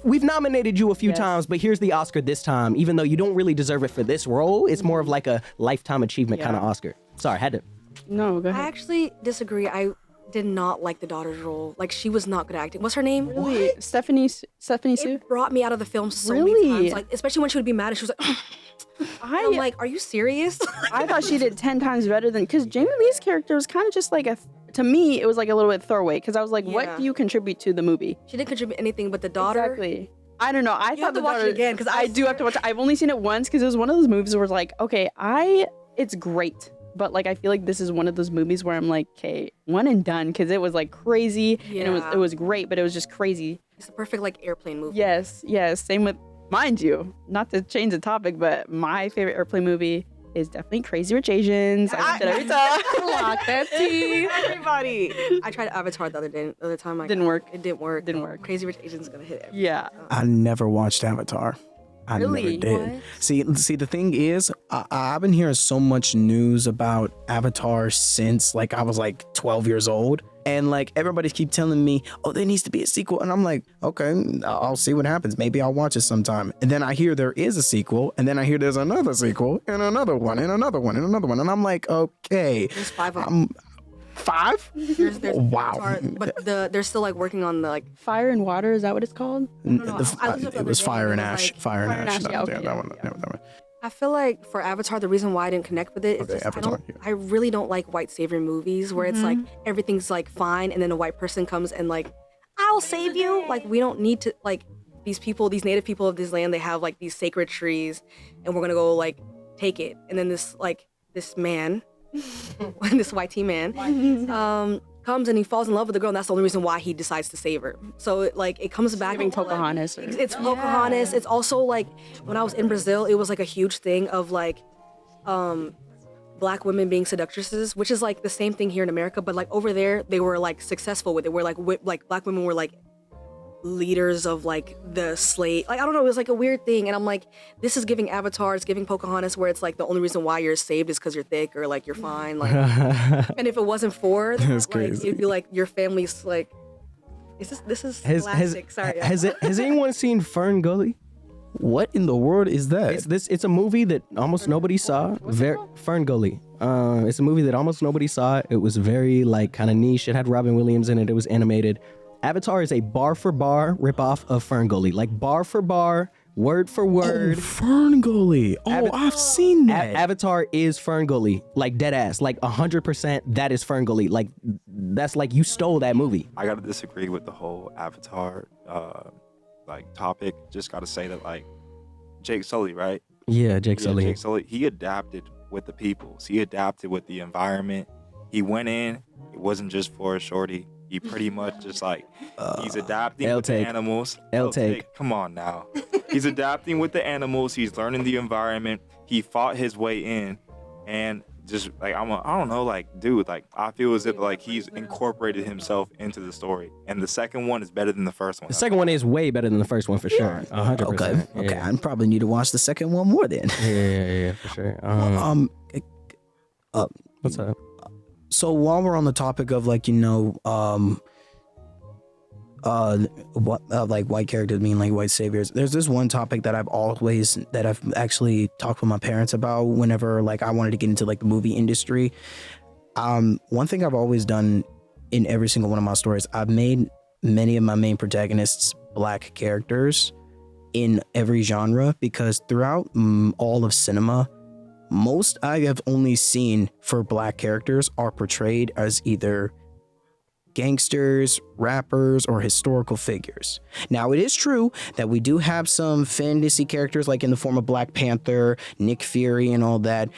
we've nominated you a few times, but here's the Oscar this time, even though you don't really deserve it for this role. It's more of like a lifetime achievement kind of Oscar. Sorry, I had to. No, go I ahead. actually disagree. I did not like the daughter's role. Like, she was not good at acting. What's her name? Really? Stephanie Sue? It brought me out of the film so many Really? times. Like, especially when she would be mad and she was like, I'm like, are you serious? I thought she did 10 times better than, because Jamie Lee's character was kind of just like to me, it was like a little bit throwaway, because I was like, what Yeah. do you contribute to the movie? She didn't contribute anything, but the daughter. Exactly. I don't know. I You thought have to the watch it daughter, again, 'cause I do have to watch it. I've only seen it once because it was one of those movies where it's like, okay, it's great. But like, I feel like this is one of those movies where I'm like, okay, one and done, because it was like crazy and Yeah. it was great, but it was just crazy. It's the perfect like airplane movie. Yes. Same with, mind you, not to change the topic, but my favorite airplane movie is definitely Crazy Rich Asians. I watch it every time. Lock that tea. Everybody. I tried Avatar the other time. Didn't work. It didn't work. Didn't work. Crazy Rich Asians is gonna hit it. Yeah. I never watched Avatar. I Really? never did. See, the thing is, I've been hearing so much news about Avatar since like I was like 12 years old, and like everybody keep telling me, oh, there needs to be a sequel, and I'm like, okay, I'll see what happens. Maybe I'll watch it sometime. And then I hear there is a sequel, and then I hear there's another sequel, and another one, and another one, and another one, and I'm like, okay, There's 5 of them. 5? There's Wow. Avatar, but they're still like working on the like. Fire and Water, is that what it's called? no, I looked up the It was other day Fire and and it was Ash. like- Fire and Fire and Ash. Ash, yeah, okay, that yeah, one. yeah. That one. I feel like for Avatar, the reason why I didn't connect with it is Okay, just Avatar, yeah. I really don't like white savior movies where it's like everything's like fine and then a white person comes and like, I'll save you. Like we don't need to like these people, these native people of this land, they have like these sacred trees and we're gonna go like take it. And then this man, this white tea man, comes and he falls in love with the girl and that's the only reason why he decides to save her. So it comes back. Giving Pocahontas. It's Pocahontas. It's also like when I was in Brazil, it was like a huge thing of like black women being seductresses, which is like the same thing here in America, but like over there they were like successful with it. Where like black women were like leaders of like the slave. Like I don't know, it was like a weird thing, and I'm like, this is giving Avatar, it's giving Pocahontas, where it's like the only reason why you're saved is because you're thick or like you're fine. Like, and if it wasn't for that, That's like, crazy. it'd be like your family's like. This is classic. Sorry. Has anyone seen Fern Gully? What in the world is that? It's a movie that almost nobody saw. Fern Gully. It's a movie that almost nobody saw. It was very like kind of niche. It had Robin Williams in it. It was animated. Avatar is a bar for bar ripoff of Fern Gully, like bar for bar, word for word. Oh, Fern Gully. Oh, I've seen that. Avatar is Fern Gully, like dead ass, like 100%. That is Fern Gully. Like that's like you stole that movie. I gotta disagree with the whole Avatar like topic. Just gotta say that like Jake Sully, right? Yeah, Jake Sully. Jake Sully, he adapted with the peoples. He adapted with the environment. He went in. It wasn't just for a shorty. He pretty much just like he's adapting with the animals. Take. Come on now. He's adapting with the animals. He's learning the environment. He fought his way in, and just like I don't know, like dude, like I feel as if like he's incorporated himself into the story. And the second one is better than the first one. The second one is way better than the first one for sure. 100%. Okay. Yeah. I probably need to watch the second one more then. Yeah, for sure. What's up? So while we're on the topic of like like white characters being like white saviors, there's this one topic that I've actually talked with my parents about whenever like I wanted to get into like the movie industry. One thing I've always done in every single one of my stories, I've made many of my main protagonists black characters in every genre, because throughout all of cinema, most I have only seen for black characters are portrayed as either gangsters, rappers, or historical figures. Now, it is true that we do have some fantasy characters like in the form of Black Panther, Nick Fury, and all that.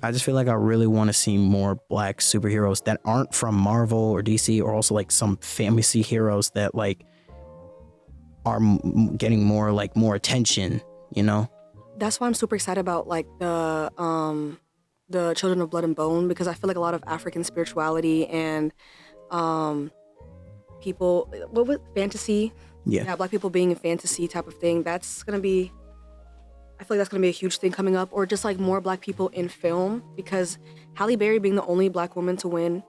I just feel like I really want to see more black superheroes that aren't from Marvel or DC, or also like some fantasy heroes that like are getting more attention, you know? That's why I'm super excited about like the Children of Blood and Bone, because I feel like a lot of African spirituality and people what was fantasy, Yeah. black people being in fantasy type of thing. I feel like that's gonna be a huge thing coming up, or just like more black people in film, because Halle Berry being the only black woman to win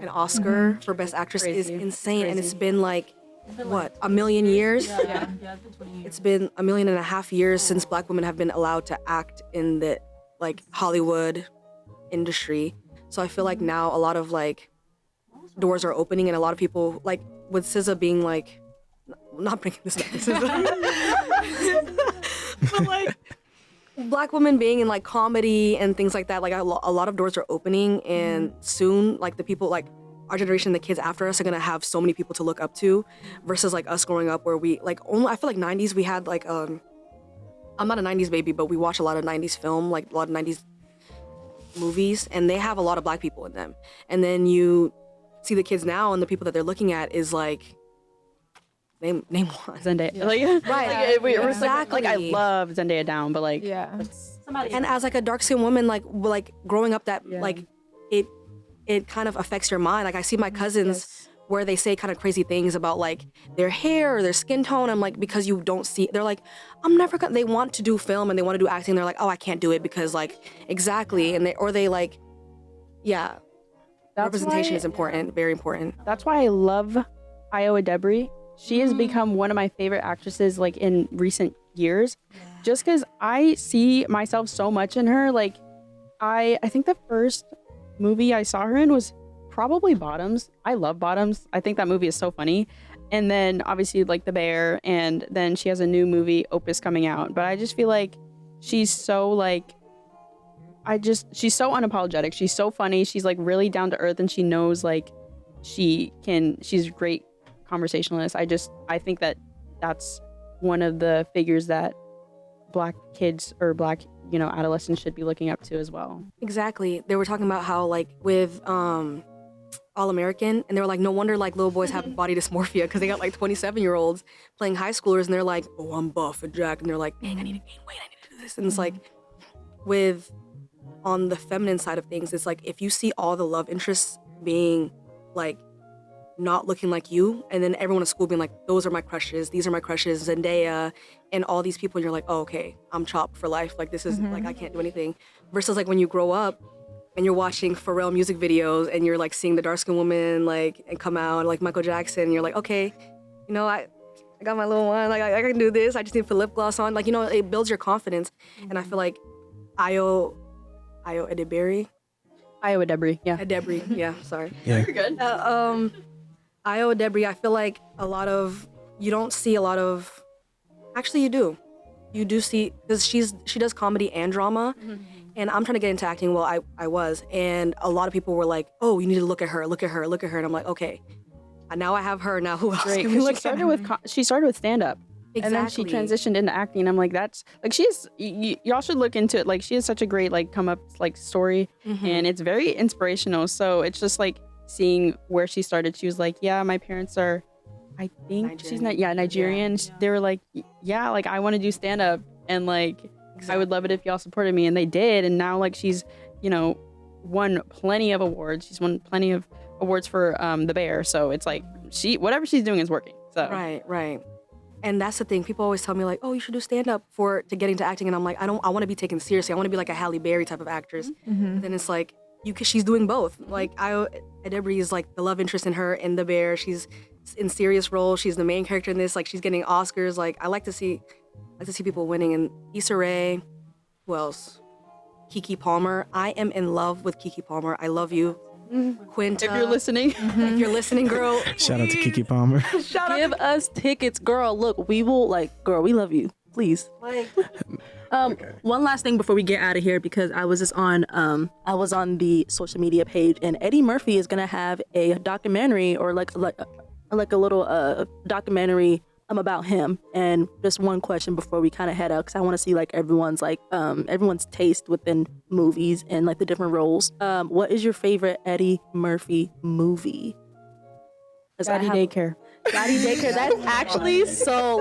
an Oscar for Best Actress is insane, and it's been like what, a million years? Yeah, it's been 20 years. It's been 1.5 million years since black women have been allowed to act in the like Hollywood industry. So I feel like now a lot of like doors are opening, and a lot of people like with SZA being like, not bringing this up to SZA, but like black women being in like comedy and things like that. Like a lot of doors are opening, and soon like the people like our generation, the kids after us, are gonna have so many people to look up to, versus like us growing up where we like only, I feel like 90s we had like I'm not a 90s baby, but we watch a lot of 90s film, like a lot of 90s movies, and they have a lot of black people in them. And then you see the kids now, and the people that they're looking at is like name one. Zendaya. Yeah. Like, Right. Exactly. Like I Exactly. love Zendaya down, but like Yeah. And as like a dark skinned woman, like growing up, that Yeah. like it kind of affects your mind. Like I see my cousins where they say kind of crazy things about like their hair or their skin tone. I'm like, because you don't see, they're like, I'm never gonna, they want to do film and they want to do acting. They're like, oh, I can't do it because like, exactly. And they like, yeah, representation is important, very important. That's why I love Iowa Debris. She has become one of my favorite actresses like in recent years, just because I see myself so much in her. Like I think the first movie I saw her in was probably Bottoms. I love Bottoms. I think that movie is so funny. And then obviously like The Bear, and then she has a new movie Opus coming out. But I just feel like she's so like, she's so unapologetic. She's so funny. She's like really down to earth, and she knows like she's a great conversationalist. I think that that's one of the figures that Black kids or Black, adolescents should be looking up to as well. Exactly. They were talking about how like with All American, and they were like, no wonder like little boys have body dysmorphia because they got like 27-year-olds playing high schoolers, and they're like, oh, I'm buff and jacked, and they're like, dang, I need to gain weight, I need to do this, and it's like with on the feminine side of things, it's like if you see all the love interests being like not looking like you, and then everyone at school being like, those are my crushes, these are my crushes, Zendaya, and all these people, and you're like, oh, okay, I'm chopped for life. Like this is like I can't do anything. Versus like when you grow up and you're watching Pharrell music videos and you're like seeing the dark skinned woman like and come out and like Michael Jackson, and you're like, okay, I got my little one, like I can do this. I just need to put lip gloss on. Like it builds your confidence, and I feel like Ayo Edebiri. Iowa Debris, yeah. Debris, yeah, sorry. Yeah. You're good. Io Debris, I feel like you don't see a lot of, actually you do. You do see, because she does comedy and drama, and I'm trying to get into acting, well, I was, and a lot of people were like, oh, you need to look at her, and I'm like, okay, now I have her, now who else Great. can we look She started with stand-up. Exactly. And then she transitioned into acting. I'm like, that's like y'all should look into it. Like she has such a great like come up like story, and it's very inspirational. So it's just like seeing where she started. She was like, yeah, my parents are, I think Nigerian. she's not, Nigerian. Yeah. They were like, yeah, like I want to do stand up, and like I would love it if y'all supported me, and they did. And now like she's won plenty of awards. She's won plenty of awards for The Bear. So it's like whatever she's doing is working. So Right. And that's the thing. People always tell me like, oh, you should do stand-up to get into acting. And I'm like, I want to be taken seriously. I want to be like a Halle Berry type of actress. And then it's like, she's doing both. Like, Ayo Edebiri is like the love interest in her in The Bear. She's in serious roles. She's the main character in this. Like, she's getting Oscars. Like, I like to see people winning. And Issa Rae, who else? Keke Palmer. I am in love with Keke Palmer. I love you. Quinta. if you're listening, If you're listening, girl. Shout out to Keke Palmer. Give us tickets, girl. Look, we will girl, we love you. Please. One last thing before we get out of here, because I was on the social media page, and Eddie Murphy is gonna have a documentary or like a little documentary about him. And just one question before we kind of head out, because I want to see like everyone's taste within movies and like the different roles. What is your favorite Eddie Murphy movie? Daddy Daycare. Daddy Daycare. That's actually so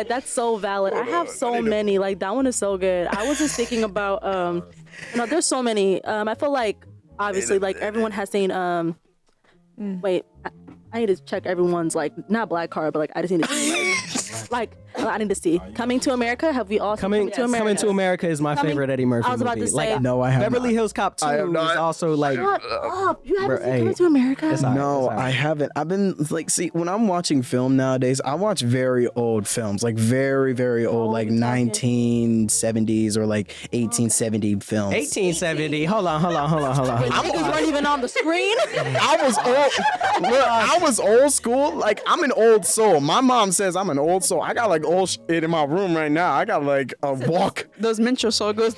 that's so valid. I have so many. Like that one is so good. I was just thinking about there's so many. I feel like obviously like everyone has seen wait, I need to check everyone's like not Black Card, but like I just need to see I need to see Coming to America. Have we all seen Coming to America? Coming to America is my favorite Eddie Murphy I was about movie. to say, like No, I have Beverly not. Hills Cop 2 I have is not. also like Shut up! You haven't seen hey. Coming to America? It's all right, No, it's all right. I haven't. I've been like, see, when I'm watching film nowadays, I watch very old films, like very, very old, like 1970s or like 1870 films. 1870. Hold on. Niggas weren't even on the screen. I was old. Look, I was old school. Like I'm an old soul. My mom says I'm an old soul. I got like old shit in my room right now. I got like a walk. Those Minstrel Show goes.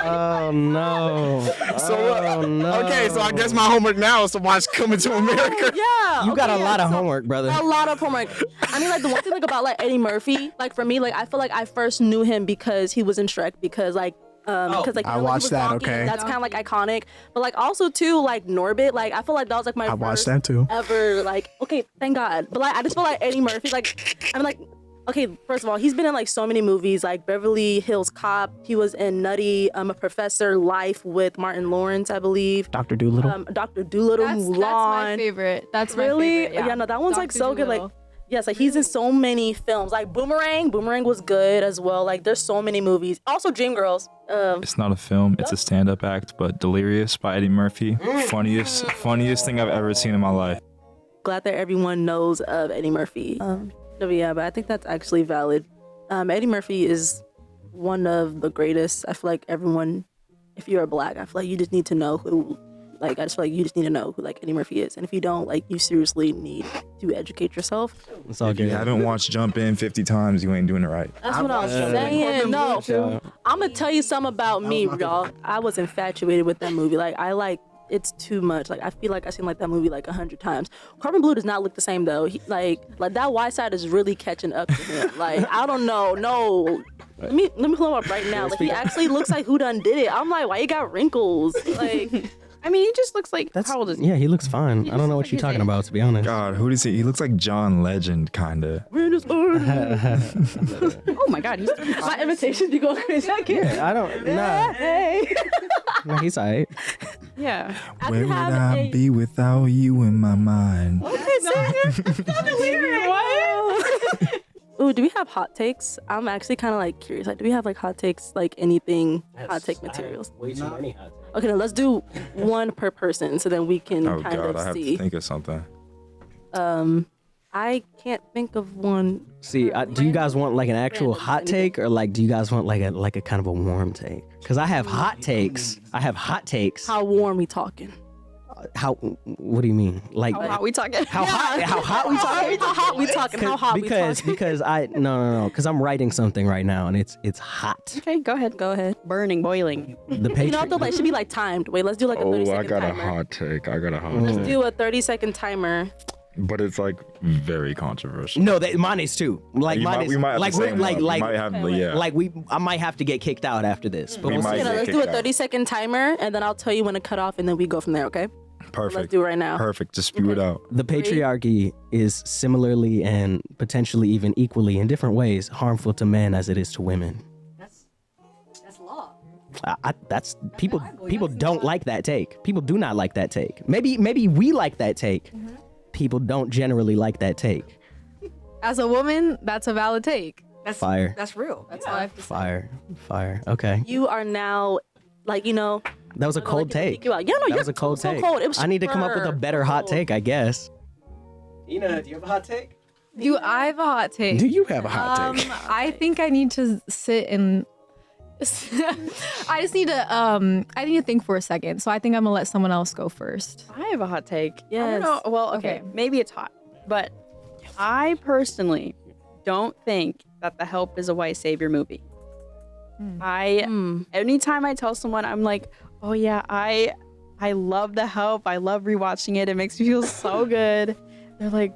Oh no. So no. okay, so I guess my homework now is to watch Coming to America. Yeah. You got a okay, lot of so- homework, brother. A lot of homework. I mean, like the one thing like about like Eddie Murphy, like for me, like I feel like I first knew him because he was in Shrek, because like because like I when he watched was that, walking, okay. that's kind of like iconic, but like also too like Norbit, like I feel like that was like my I first watched that too. ever like okay, thank God, but like I just feel like Eddie Murphy, like I'm like okay, first of all, he's been in like so many movies, like Beverly Hills Cop. He was in Nutty, a Professor, Life with Martin Lawrence, I believe. Dr. Doolittle. Dr. Doolittle, That's my Mulan. favorite. That's my Really? favorite. Yeah, no, that one's like Dr. so good. Like, Dolittle. yes, like he's in so many films. Like Boomerang was good as well. Like, there's so many movies. Also, Dreamgirls. It's not a film, it's a stand-up act, but Delirious by Eddie Murphy. Funniest thing I've ever seen in my life. Glad that everyone knows of Eddie Murphy. But yeah, but I think that's actually valid. Eddie Murphy is one of the greatest. I feel like everyone, if you're a Black, I feel like you just need to know Like I just feel like you just need to know who like Eddie Murphy is, and if you don't, like you seriously need to educate yourself. It's all If you good. haven't watched Jump In 50 times, you ain't doing it right. That's what I was saying. No, Yeah. I'm gonna tell you something about me, y'all. I was infatuated with that movie. Like I like it's too much. Like I feel like I've seen like that movie like 100 times. Carbon Blue does not look the same though. He, like that white side is really catching up to him. Like I don't know. No. Let me pull him up right now. Like he actually looks like who done did it. I'm like, why you got wrinkles? Like I mean, he just looks like, how old is he? Yeah, he looks fine. I don't know what you're talking about, to be honest. God, who does he? He looks like John Legend, kinda. Oh my God, he's my imitations be going crazy. I can't. I don't. Nah, Hey. nah, he's alright. yeah. Where would I be without you in my mind? Ooh, do we have hot takes? I'm actually kind of like curious. Like, do we have like hot takes, like anything hot take materials? Way too many hot takes. Okay, then let's do one per person, so then we can Oh kind God, I of have see. to think of something. I can't think of one. See, do you guys want like an actual Random hot anything. take, or like do you guys want like a kind of a warm take? Because I have hot takes. I have hot takes. How warm we talking? How? What do you mean? Like How hot we talking? how hot? How hot we talking? How hot we talking? How hot we talking? Because I no because I'm writing something right now and it's hot. Okay, go ahead. Go ahead. Burning, boiling. The You know, Patreon. though, like should be like timed. Wait, let's do like a 30-second timer. take. I got a hot Let's do a 30-second timer. But it's like very controversial. No, mine is too. Like You mine might- is we might have like the same like one. We like might have, yeah. like I might have to get kicked out after this. But We we'll might see. You know, get let's do a kicked out. 30-second timer, and then I'll tell you when to cut off, and then we go from there. Okay? Perfect. Let's do it right now. Perfect. Just spew it out. The patriarchy is similarly and potentially even equally in different ways harmful to men as it is to women. That's law. That's people don't like that take. People do not like that take. Maybe we like that take. People don't generally like that take. As a woman, that's a valid take. That's Fire. That's real. That's all I have to say. Fire. Okay. You are now, like, you know. That was a I'm gonna cold let people take. kick you out. Yeah, no, That you're was a cold so take. cold. It was I need to come up with a super better hot cold. take, I guess. Ina, do you have a hot take? Do I have a hot take? Do you have a hot take? I think I need to sit and I just need to I need to think for a second. So I think I'm gonna let someone else go first. I have a hot take. I Yes. don't know. Well, okay, Okay. maybe it's hot, but I personally don't think that The Help is a white savior movie. Anytime I tell someone, I'm like, oh yeah, I love The Help. I love rewatching it. It makes me feel so good. They're like,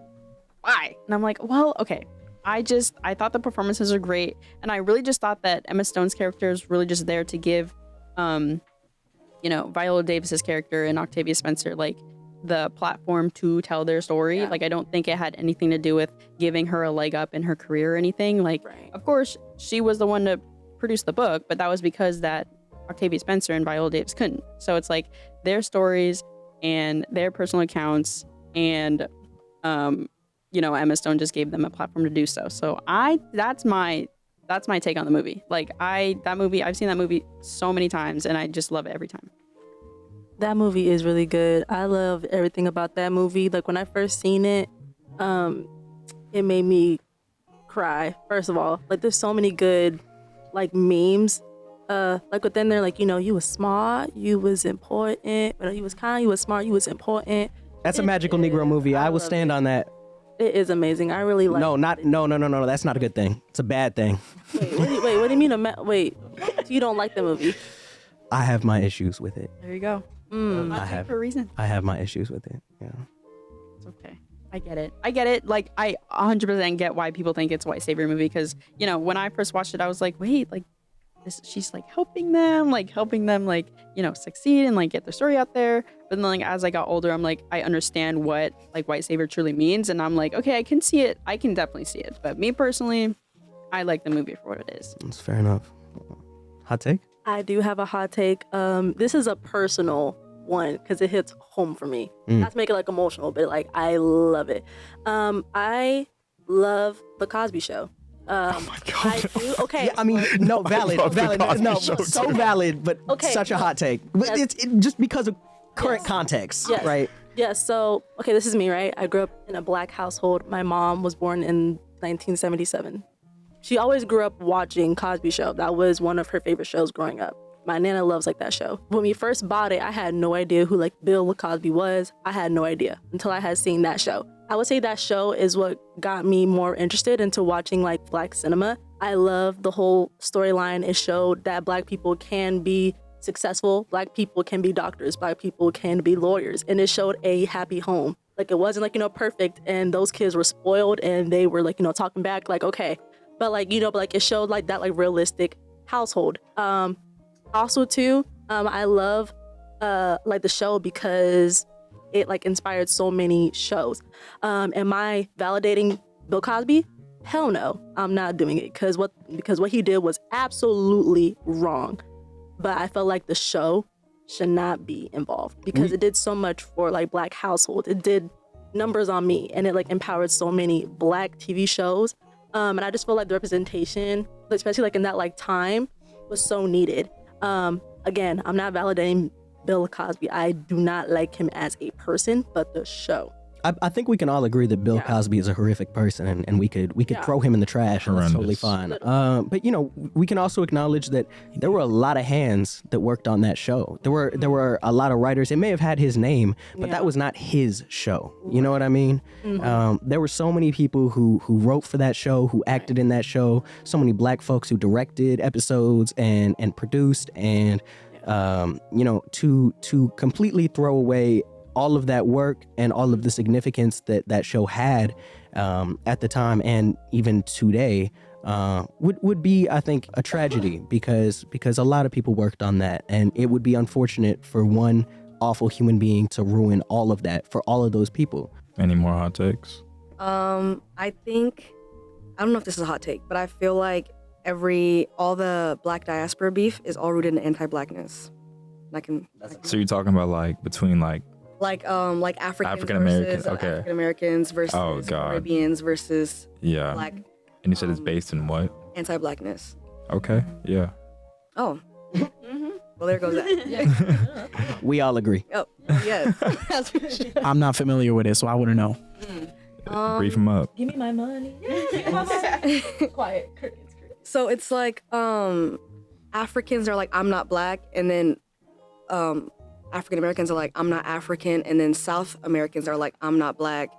why? And I'm like, well, okay. I thought the performances are great, and I really just thought that Emma Stone's character is really just there to give, Viola Davis's character and Octavia Spencer like the platform to tell their story. Yeah. Like I don't think it had anything to do with giving her a leg up in her career or anything. Like, Right. of course, she was the one to produce the book, but that was because that Octavia Spencer and Viola Davis couldn't. So it's like their stories and their personal accounts, and Emma Stone just gave them a platform to do so. So that's my take on the movie. Like I've seen that movie so many times, and I just love it every time. That movie is really good. I love everything about that movie. Like when I first seen it, it made me cry. First of all, like there's so many good like memes. Like within there, like you was smart, you was important, but you was kind, you was smart, you was important. That's a magical Negro movie. I will love stand it. on that. It is amazing. I really like. No. That's not a good thing. It's a bad thing. Wait, what do you mean? Wait, you don't like the movie? I have my issues with it. There you go. I have For a reason. I have my issues with it. Yeah. It's okay. I get it. Like I 100% get why people think it's a white savior movie, because when I first watched it, I was like, wait, like she's like helping them succeed and like get their story out there. But then like as I got older, I'm like, I understand what like white savior truly means, and I'm like, okay, I can see it. I can definitely see it. But me personally, I like the movie for what it is. That's fair enough. Hot take? I do have a hot take. This is a personal one because it hits home for me. Not to make it like emotional, but like I love it. I love The Cosby Show. Oh my God. I do. Okay. I mean, no, valid. love The Cosby No, Show so too. valid, but Okay, such a no. hot take. But Yes. it's just because of current context, Yes. right? Yeah. So okay, this is me, right? I grew up in a black household. My mom was born in 1977. She always grew up watching Cosby Show. That was one of her favorite shows growing up. my nana loves like that show. When we first bought it, I had no idea who like Bill Cosby was. I had no idea until I had seen that show. I would say that show is what got me more interested into watching like Black cinema. I love the whole storyline. It showed that Black people can be successful. Black people can be doctors. Black people can be lawyers. And it showed a happy home. Like it wasn't like, perfect and those kids were spoiled and they were like, talking back like, okay. But like, but like it showed like that like realistic household. Also too, I love like the show because it like inspired so many shows. Am I validating Bill Cosby? Hell no, I'm not doing it because what he did was absolutely wrong. But I felt like the show should not be involved because it did so much for like Black households. It did numbers on me and it like empowered so many Black TV shows. And I just feel like the representation, especially like in that like time, was so needed. Again, I'm not validating Bill Cosby. I do not like him as a person, but the show. I think we can all agree that Bill Cosby is a horrific person, and we could throw him in the trash, and that's totally fine. But we can also acknowledge that there were a lot of hands that worked on that show. There were a lot of writers. It may have had his name, but that was not his show. You know what I mean? Mm-hmm. There were so many people who wrote for that show, who acted in that show. So many Black folks who directed episodes and produced, and to completely throw away all of that work and all of the significance that show had at the time and even today would be, I think, a tragedy because a lot of people worked on that, and it would be unfortunate for one awful human being to ruin all of that for all of those people. Any more hot takes? I don't know if this is a hot take, but I feel like all the Black diaspora beef is all rooted in anti-Blackness. So you're talking about like between like African American, versus okay. African Americans versus Caribbeans versus Black. And you said it's based in what? Anti-Blackness. Okay, yeah. Oh. Well, there goes that. We all agree. Oh, yes. That's for sure. I'm not familiar with it, so I wouldn't know. Brief him up. Give me my money. Quiet. So it's like Africans are like, I'm not Black, and then African Americans are like, I'm not African, and then South Americans are like, I'm not Black,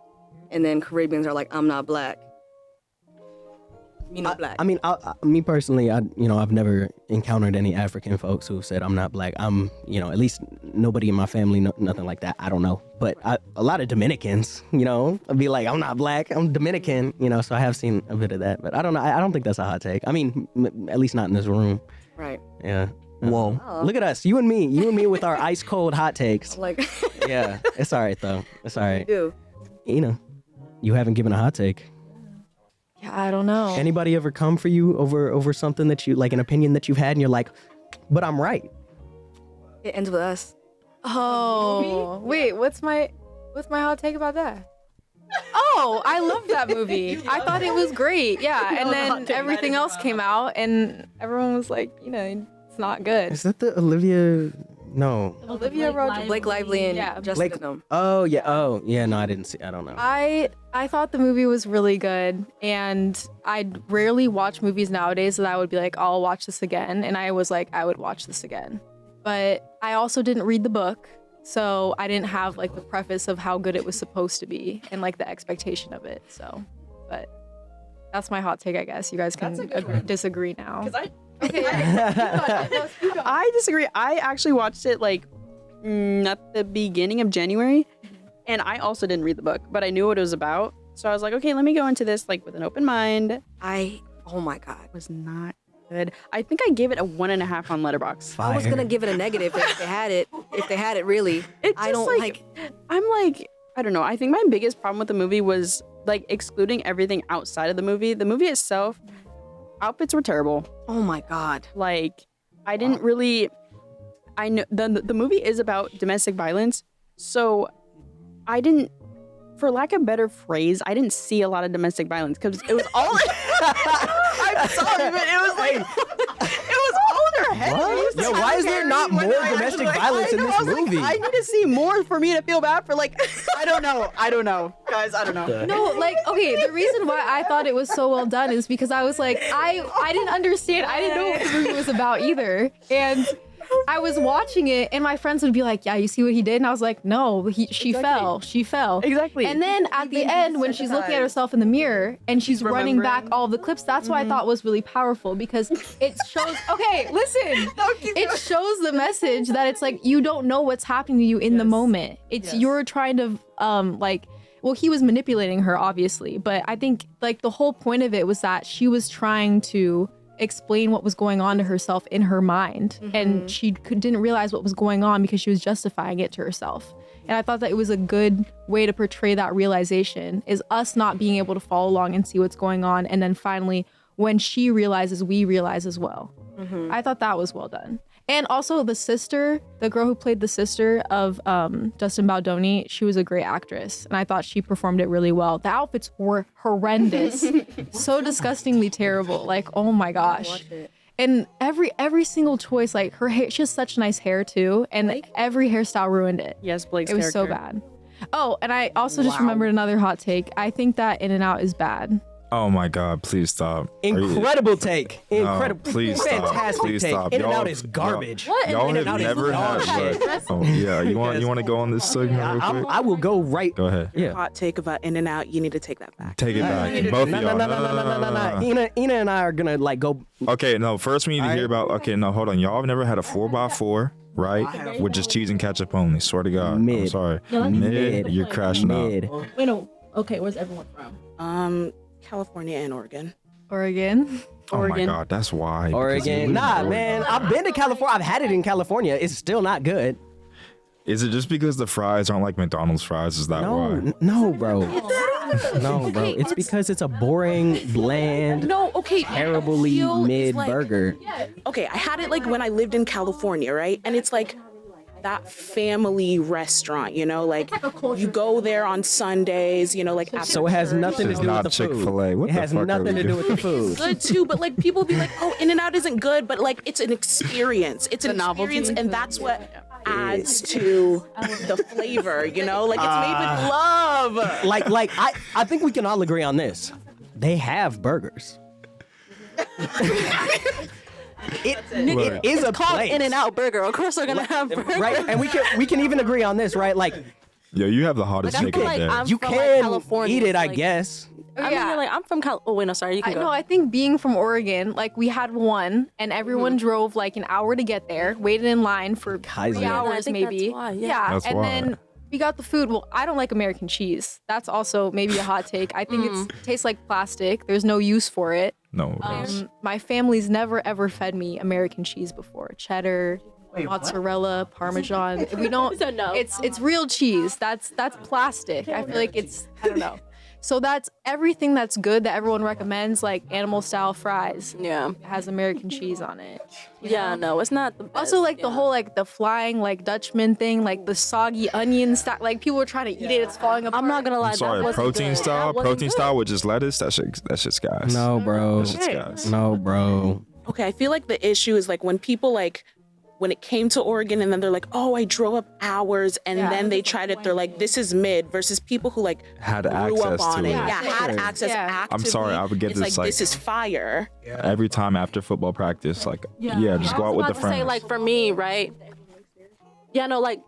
and then Caribbeans are like, I'm not Black. Me not Black. I mean, me personally, I've never encountered any African folks who have said I'm not Black. I'm, at least nobody in my family, nothing like that. I don't know, but a lot of Dominicans, I'd be like, I'm not Black, I'm Dominican, so I have seen a bit of that, but I don't know. I don't think that's a hot take. I mean, at least not in this room. Right. Yeah. Whoa. Look at us. You and me with our ice cold hot takes. Like. Yeah. It's all right though. It's all right. You do. You haven't given a hot take. Yeah, I don't know. Anybody ever come for you over something that you like, an opinion that you've had, and you're like, but I'm right. It ends with us. Oh, wait, what's my hot take about that? Oh, I love that movie. I thought it was great. Yeah, and then everything else came out, and everyone was like, it's not good. Is that the Olivia? No. Olivia Rodrigo. Blake Lively and Justin Blake. Snow. Oh yeah. Oh yeah. No, I didn't see. I don't know. I thought the movie was really good, and I rarely watch movies nowadays that I would be like, I'll watch this again, and I was like, I would watch this again. But I also didn't read the book, so I didn't have like the preface of how good it was supposed to be and like the expectation of it. So, but that's my hot take, I guess. You guys can disagree now. I disagree. I actually watched it like at the beginning of January, and I also didn't read the book, but I knew what it was about. So I was like, okay, let me go into this like with an open mind. Oh my God. It was not good. I think I gave it a 1.5 on Letterboxd. I was gonna give it a negative if they had it. If they had it, really. I don't like. I'm like, I don't know. I think my biggest problem with the movie was like excluding everything outside of the movie. The movie itself, outfits were terrible. Oh my God. Like, I didn't really. I know the movie is about domestic violence, so I didn't. For lack of a better phrase, I didn't see a lot of domestic violence because it was all. I'm sorry, but it was like it was all in her head. What? Yo, why is there not more domestic violence in this movie? I need to see more for me to feel bad for. Like, I don't know, guys. I don't know. No, like, okay, the reason why I thought it was so well done is because I was like, I didn't understand. I didn't know what the movie was about either, and I was watching it, and my friends would be like, "Yeah, you see what he did?" And I was like, "No, she fell. She fell." Exactly. And then at the end, when she's looking at herself in the mirror and she's running back all of the clips, that's what I thought was really powerful because it shows. Okay, listen. It shows the message that it's like you don't know what's happening to you in the moment. It's you're trying to well, he was manipulating her, obviously, but I think like the whole point of it was that she was trying to explain what was going on to herself in her mind, and she didn't realize what was going on because she was justifying it to herself. And I thought that it was a good way to portray that realization, is us not being able to follow along and see what's going on, and then finally, when she realizes, we realize as well. I thought that was well done. And also the sister, the girl who played the sister of Justin Baldoni, she was a great actress. And I thought she performed it really well. The outfits were horrendous. So disgustingly terrible. Like, oh my gosh. And every single choice, like her hair, she has such nice hair too. And every hairstyle ruined it. Yes, Blake's It was so character. bad. Oh, and I also just remembered another hot take. I think that In-N-Out is bad. Oh my God! Please stop. Incredible take. Incredible. Please stop. Fantastic Please take. stop. In-N-Out is garbage. Y'all have In-N-Out is never dog had. shit. Oh yeah. You want to go on this segment real quick? I will go right. Go ahead. Yeah. Hot take about In-N-Out. You need to take that back. Take it back. Both of No, y'all. no, no, no, no, no, no. Ina and I are gonna like go. Okay, no. First, we need to hear about. Okay, no, hold on. Y'all have never had a 4x4, right? With just cheese and ketchup only. Swear to God. I'm Mid. sorry. Mid. You're crashing out. Mid. Wait, no. Okay, where's everyone from? California and Oregon. Oregon. Oh my God, that's why. because you Oregon. live in Nah, Oregon. man. I've been to California. I've had it in California. It's still not good. Is it just because the fries aren't like McDonald's fries? Is that No, why? no, bro. No, bro. It's because it's a boring, bland, No, okay. terribly Feel is mid like- burger. Okay, I had it like when I lived in California, right? And it's like that family restaurant, you know, like you go there on Sundays, you know, like after So it has church. nothing to It's do with not the Chick-fil-A. food. What It the has fuck are nothing we to do doing? with the food. Good too, but like people be like, oh, In-N-Out isn't good, but like it's an experience. It's an experience, and that's what adds to the flavor, you know? Like it's made with love. Like I think we can all agree on this. They have burgers. It is a Called place, In-N-Out Burger. Of course they're gonna have burgers. right? And we can even agree on this, right? Like Yo, you have the hottest Like, I take feel of like the day. I'm you from, like, can California, eat it, I like- guess. I mean, you're like, I'm from Cal. Oh wait, no, sorry. You can go. No, I think being from Oregon, like we had one, and everyone drove like an hour to get there, waited in line for Kaiser. 3 Yeah, I hours think maybe. that's why, yeah. That's and why. then we got the food. Well, I don't like American cheese. That's also maybe a hot take. I think it tastes like plastic. There's no use for it. No. My family's never ever fed me American cheese before. Cheddar, mozzarella, Parmesan. We don't. So no. It's real cheese. That's plastic. I feel like it's I don't know. So that's everything that's good that everyone recommends, like animal style fries. Yeah. It has American cheese on it. Yeah, no, it's not the best. Also, like the whole like the flying like Dutchman thing, like the soggy onion stuff. Like people were trying to eat it, it's falling apart. I'm not gonna lie. I'm sorry, that wasn't protein good. style, That wasn't protein good. style with just lettuce. That shit's gas. No, bro. That shit's gas. No, bro. Okay, I feel like the issue is like when people like when it came to Oregon and then they're like, oh, I drove up hours and then they tried it, they're like, this is mid versus people who like Had grew access up on to it. it. Yeah, had Sure. access Yeah. actively. I'm sorry, I would get it's this, like like- this is fire. Every time after football practice, like just go out with the Say friends. like for me, right? Yeah, no, like.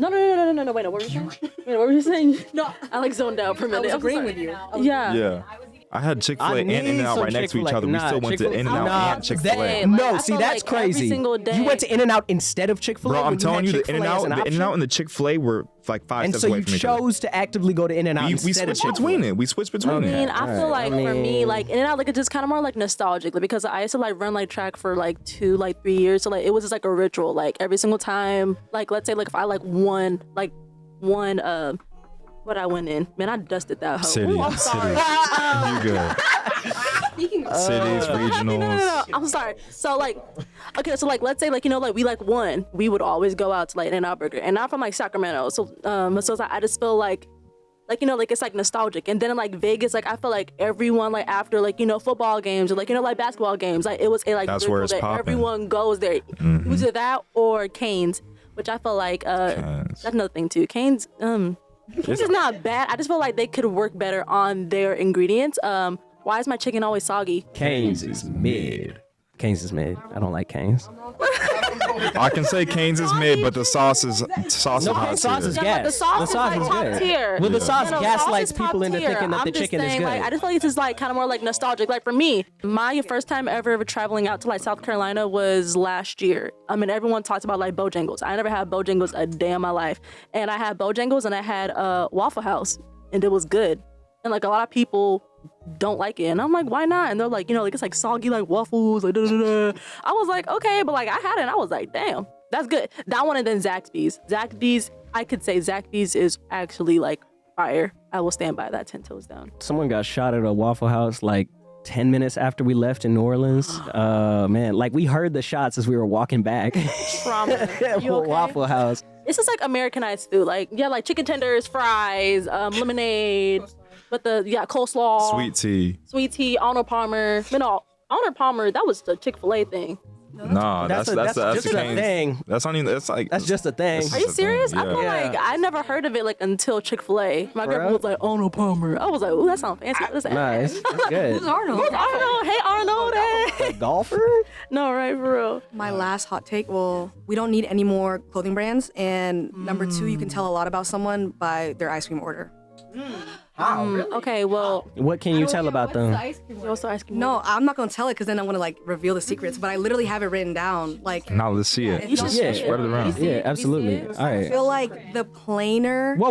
No, wait, no, what were you saying? Wait, what were you saying? No, I like zoned out for a minute. was I'm agreeing sorry. with you. Yeah. Yeah. I had Chick-fil-A I and need In-N-Out some right next to each Chick-fil-A. other. We Nah, still went to Chick-fil-A. In-N-Out Nah, and Chick-fil-A. Like, No, I see feel that's like every crazy. single day- You went to In-N-Out instead of Chick-fil-A. Bro, when I'm telling you, had the Chick-fil-A as In-N-Out, an the option? In-N-Out and the Chick-fil-A were like 5 And steps so away you from each other. chose to actively go to In-N-Out We instead of switched Chick-fil-A. between it. We switched between I mean, it. I feel like for me, like In-N-Out, like it's just kind of more like nostalgic, like, because I used to like run like track for like 3 years, so like it was just like a ritual. Like every single time, like let's say like if I like won what I went in, man, I dusted that hoe. City, Ooh, I'm sorry. you good. Cities, regionals. No, I'm sorry. So like, okay, so like let's say like like we like won, we would always go out to like In-N-Out Burger, and I'm from like Sacramento, so so it's like, I just feel like like it's like nostalgic. And then in like Vegas, like I feel like everyone like after like football games or like like basketball games, like it was a like That's ritual where it's that popping. everyone goes there. Either that or Cane's, which I feel like Cane's. that's another thing too. Cane's is not bad. I just feel like they could work better on their ingredients. Why is my chicken always soggy? Cane's is mid. Cane's is mid. I don't like Cane's. I can say Cane's is mid, but the sauce is No, hot sauce is tier. gas. The sauce is like top good. tier. Well, the Yeah. sauce No, gaslights sauce is people top into tier. thinking that the I'm just chicken is saying, good. Like, I just feel like this is like kind of more like nostalgic. Like for me, my first time ever traveling out to like South Carolina was last year. I mean, everyone talks about like Bojangles. I never had Bojangles a day in my life, and I had Bojangles and I had Waffle House, and it was good. And like a lot of people don't like it, and I'm like, why not? And they're like, like it's like soggy like waffles, like da da da. I was like, okay, but like I had it, and I was like, damn, that's good. That one, and then Zaxby's. Zaxby's, I could say Zaxby's is actually like fire. I will stand by that 10 toes down. Someone got shot at a Waffle House like 10 minutes after we left in New Orleans. Man, like we heard the shots as we were walking back. Trauma. You okay? Waffle House. It's just like Americanized food, like like chicken tenders, fries, lemonade, but coleslaw, sweet tea, Arnold Palmer. Arnold Palmer, that was the Chick-fil-A thing. Nah, that's just the a Cane's thing. That's not even. That's like. That's just a thing. That's Are just you a thing, serious? I feel yeah. like I never heard of it like until Chick-fil-A. My girlfriend was like Arnold Palmer. I was like, ooh, that sounds fancy. What is that? Nice. That's good. Who's Arnold? Arnold. Hey Arnold. A golfer? No, right, for real. My last hot take, well, we don't need any more clothing brands. And number two, you can tell a lot about someone by their ice cream order. Okay, well, What can you tell about them? what's the ice cream? No, I'm not gonna tell it because then I'm gonna like reveal the secrets. But I literally have it written down. Like, Now let's see it. You just- Yeah. Spread it around. Yeah, absolutely. All I right. feel like the plainer. Whoa.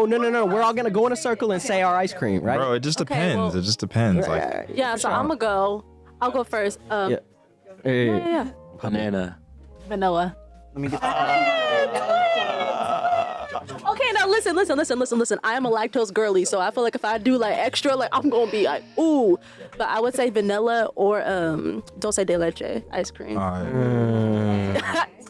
No. We're all gonna go in a circle and say our ice cream, right? Bro, it just Okay, depends. well- It just depends. Like, Yeah, so I'm gonna go. I'll go first. Yeah. Yeah. Banana. Vanilla. Let me get Okay, now listen. I am a lactose girly, so I feel like if I do like extra, like I'm gonna be like, ooh. But I would say vanilla or dulce de leche ice cream.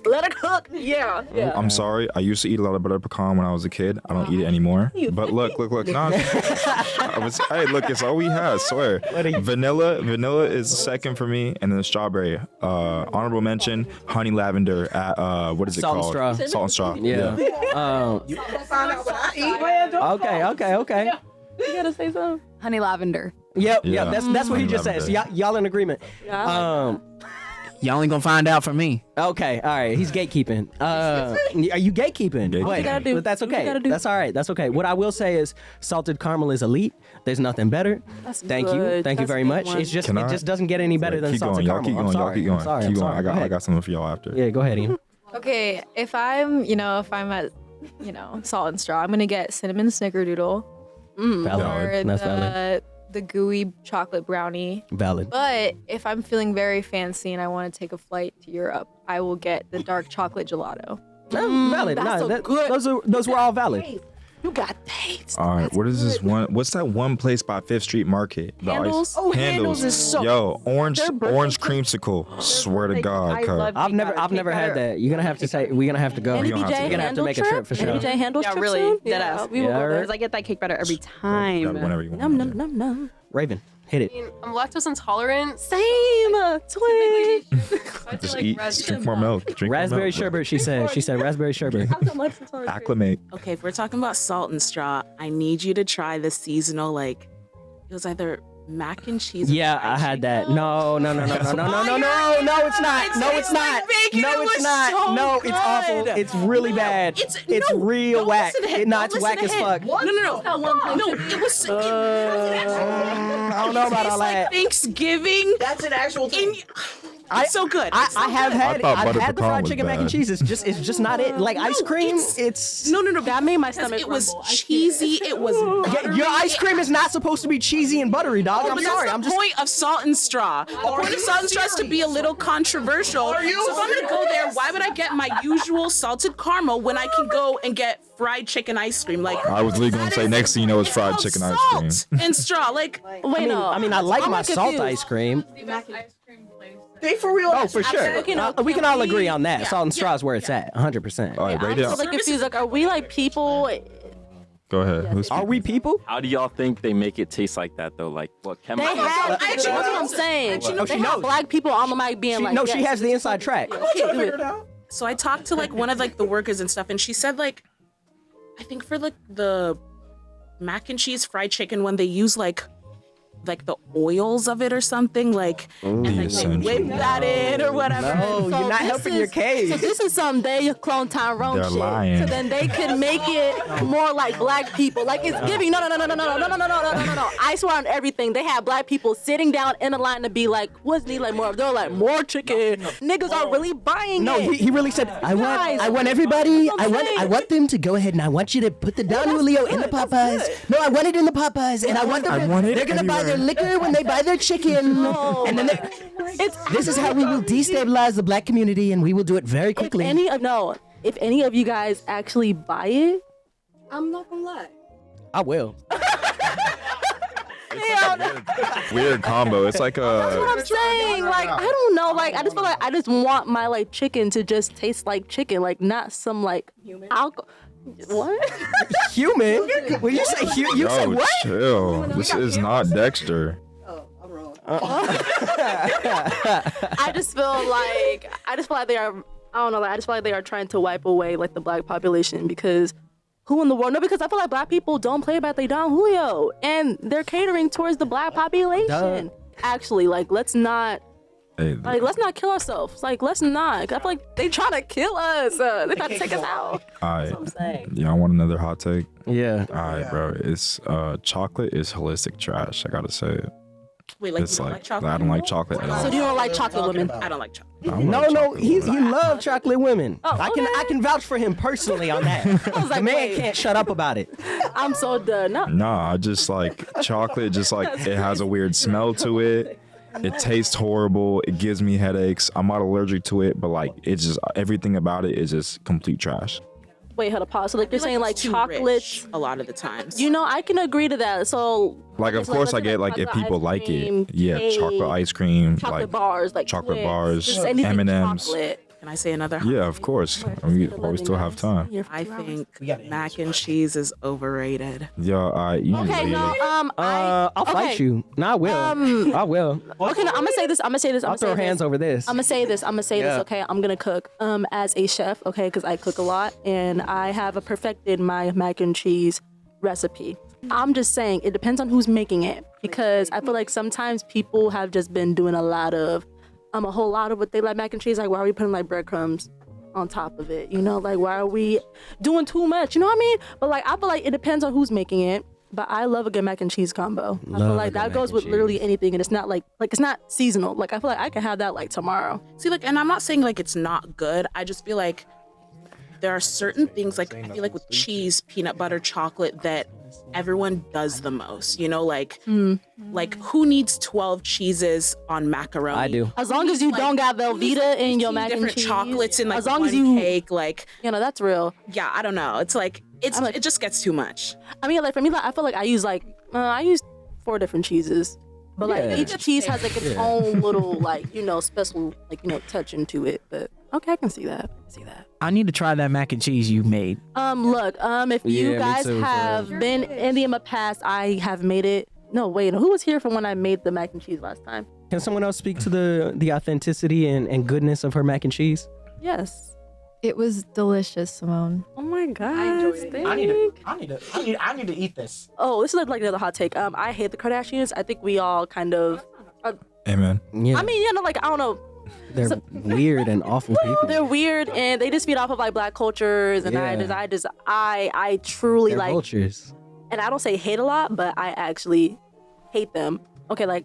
Let it cook. Yeah. I'm sorry. I used to eat a lot of butter pecan when I was a kid. I don't eat it anymore. But look. Nah, hey, look, it's all we have. Swear. Vanilla is second for me, and then strawberry. Honorable mention, honey lavender at what is it Salt and called? straw. Salt and straw. Yeah. Okay. You gotta say something. Honey lavender. Yep. Yeah. That's what he Honey just said. So lavender. y'all in agreement. Yeah, I like Y'all ain't gonna find out from me. Okay, all right. He's gatekeeping. Are you gatekeeping? Gatekeeping. Wait, You gotta do. but that's You okay. gotta do. That's all right. That's okay. What I will say is salted caramel is elite. There's nothing better. That's Thank you. good. Thank you That's a very good much. one. It's just Can it I- just doesn't get any better than Keep salted going. Y'all caramel. keep going. I'm Y'all sorry. keep going. I'm sorry. Keep I'm going. sorry. Go I ahead. got something for y'all after. Yeah, go ahead, Ian. Okay, if I'm at, Salt and Straw, I'm gonna get cinnamon snickerdoodle Valid. or That's valid. the gooey chocolate brownie. Valid. But if I'm feeling very fancy and I want to take a flight to Europe, I will get the dark chocolate gelato. Valid. that's No, a that- good- those were all valid. You got dates. All right, what is this one? What's that one place by Fifth Street Market? The Handles? ice- Oh, Handles is so- Yo, orange Their birthday creamsicle. Swear to God, I cuz. love I've never had that. You're gonna have to say. We're gonna have to go. Andy NBJ gonna have to- You're gonna have to handle make a trip for sure. NBJ handles Yeah, trip really. soon? Dead Yeah, ass. we will Yeah, go there. Because I get that cake better every Grab time. it whenever you want. Num num num num. Raven, hit it. I'm lactose intolerant. Same. Twin. Just eat, drink more milk. Drink Raspberry more milk. sherbet. She said raspberry sherbet. Acclimate. Okay, if we're talking about salt and straw, I need you to try the seasonal, like, it was either mac and cheese. or Yeah, fried I had that. chicken. No, it's not. No, it's not. No, it's not. bacon. No, It it's was not. so No, it's awful. good. It's really bad. It's real whack. No, it's listen whack to as him. fuck. No, it was. I don't know about all like that. Thanksgiving. That's an actual thing. It's so good. I It's so have good. had I thought I've butter had the pecan fried was chicken mac and bad. cheese. It's just not it. Like ice cream, it's No, That made my because stomach it was rumble. cheesy. It was buttery. your ice cream is not supposed to be cheesy and buttery, dog. I'm But sorry. that's I'm the just point of salt and straw. The point of salt and straw is to be a little controversial. So if I'm gonna go there, why would I get my usual salted caramel when I can go and get fried chicken ice cream? Like I was literally gonna that say is next thing you know it's fried all chicken ice cream. salt and straw. Like Wait, no. I mean, I like I'm my salt confused. ice cream. They for real. Oh, for sure. Okay, no, We can all can agree on that. Salt and straw is where it's at, 100%. All right, I'm rate it so out. like confused. Like, are we like people? Go ahead. Who's Are we people? How do y'all think they make it taste like that though? Like what They chemical? have. I That's actually what know. I'm saying. Oh, she They have knows. black people on the mic being like. She yes. has the inside track. so I talked to like one of like the workers and stuff, and she said like, I think for like the mac and cheese fried chicken when they use like like the oils of it or something, like and like they Essential. whip that in or whatever. No, So you're not this helping your is- case. So this is some they clone Tyrone They're shit. lying. So then they could make it more like black people. Like it's giving no. I swear on everything. They have black people sitting down in a line to be like, what's need like more? They're like more chicken. Niggas are really buying No, it. he really said, I Guys, want everybody, that's what I'm saying. I want them to go ahead and I want you to put the Don Julio in the Popeyes. No, I want it in the Popeyes, and I want them. They're gonna buy their liquor when they buy their chicken, and then this is how we will destabilize the black community, and we will do it very quickly. If any of you guys actually buy it, I'm not gonna lie. I will. Weird combo. It's like that's a. what I'm saying. Like I don't know. Like I just feel like I just want my like chicken to just taste like chicken, like not some like alcohol. What? Human? When you say human, you say Yo, what? chill. This is not Dexter. Oh, I'm wrong. I just feel like they are. I don't know. Like, I just feel like they are trying to wipe away like the black population because who in the world? No, because I feel like black people don't play about they Don Julio, and they're catering towards the black population. Actually, like let's not kill ourselves. Like let's not. I feel like they trying to kill us. They trying to take us out. Alright. That's what I'm saying. Yeah, I want another hot take. Yeah. Alright, bro. It's chocolate is holistic trash. I gotta say it. Wait, like It's you don't like chocolate? I don't like chocolate at all. So do you don't like chocolate women? I don't like chocolate. I don't No, like no, chocolate he women. loves chocolate women. Oh, I can vouch for him personally on that. I was like, The man wait. can't shut up about it. I'm so done. No. Nah, I just like chocolate. Just like it has a weird smell to it. It tastes horrible. It gives me headaches. I'm not allergic to it, but like it's just everything about it is just complete trash. Wait, hold up, pause. So like you're saying like Too chocolates. rich a lot of the times. You know, I can agree to that. So Like, of it's course, I let's say, get like if chocolate people ice like cream, it. Yeah, cake, chocolate ice cream, chocolate like bars, like chocolate Twix, bars, just anything M&Ms. chocolate. Can I say another? Yeah, of course. We still have time. I think mac and cheese is overrated. Yo, Okay, no, I'll fight you. No, I will. I will. Okay, no, I'm gonna say this. I'll throw hands over this. I'm gonna say this. Yeah. Okay, I'm gonna cook. As a chef, okay, because I cook a lot and I have perfected my mac and cheese recipe. I'm just saying it depends on who's making it because I feel like sometimes people have just been doing a whole lot of what they like mac and cheese. Like, why are we putting like breadcrumbs on top of it? You know, like why are we doing too much? You know what I mean? But like I feel like it depends on who's making it. But I love a good mac and cheese combo. I feel like that goes with literally anything, and it's not like it's not seasonal. Like I feel like I can have that like tomorrow. See, like, and I'm not saying like it's not good. I just feel like there are certain things like I feel like with cheese, peanut butter, chocolate that everyone does the most. You know, like who needs 12 cheeses on macaroni? I do. As long as you don't got Velveeta in your mac and different cheese, chocolates in like as long one as you cake, like that's real. yeah, I don't know. It's like it just gets too much. I mean, like for me, like I feel like I use 4 different cheeses, but like Yeah. each cheese has like its own little like special like touch into it. But okay, I can see that. I need to try that mac and cheese you made. Look, if you Yeah, me guys too, have bro. been in the past, I have made it. No, wait, who was here from when I made the mac and cheese last time? Can someone else speak to the authenticity and goodness of her mac and cheese? Yes. It was delicious, Simone. Oh my god. I enjoyed it. I need to eat this. Oh, this is like another hot take. I hate the Kardashians. I think we all kind of. Amen. Yeah, I mean, like I don't know. they're weird and awful people. They're weird and they just feed off of like black cultures, and Yeah. I truly They're like. vultures. And I don't say hate a lot, but I actually hate them. Okay, like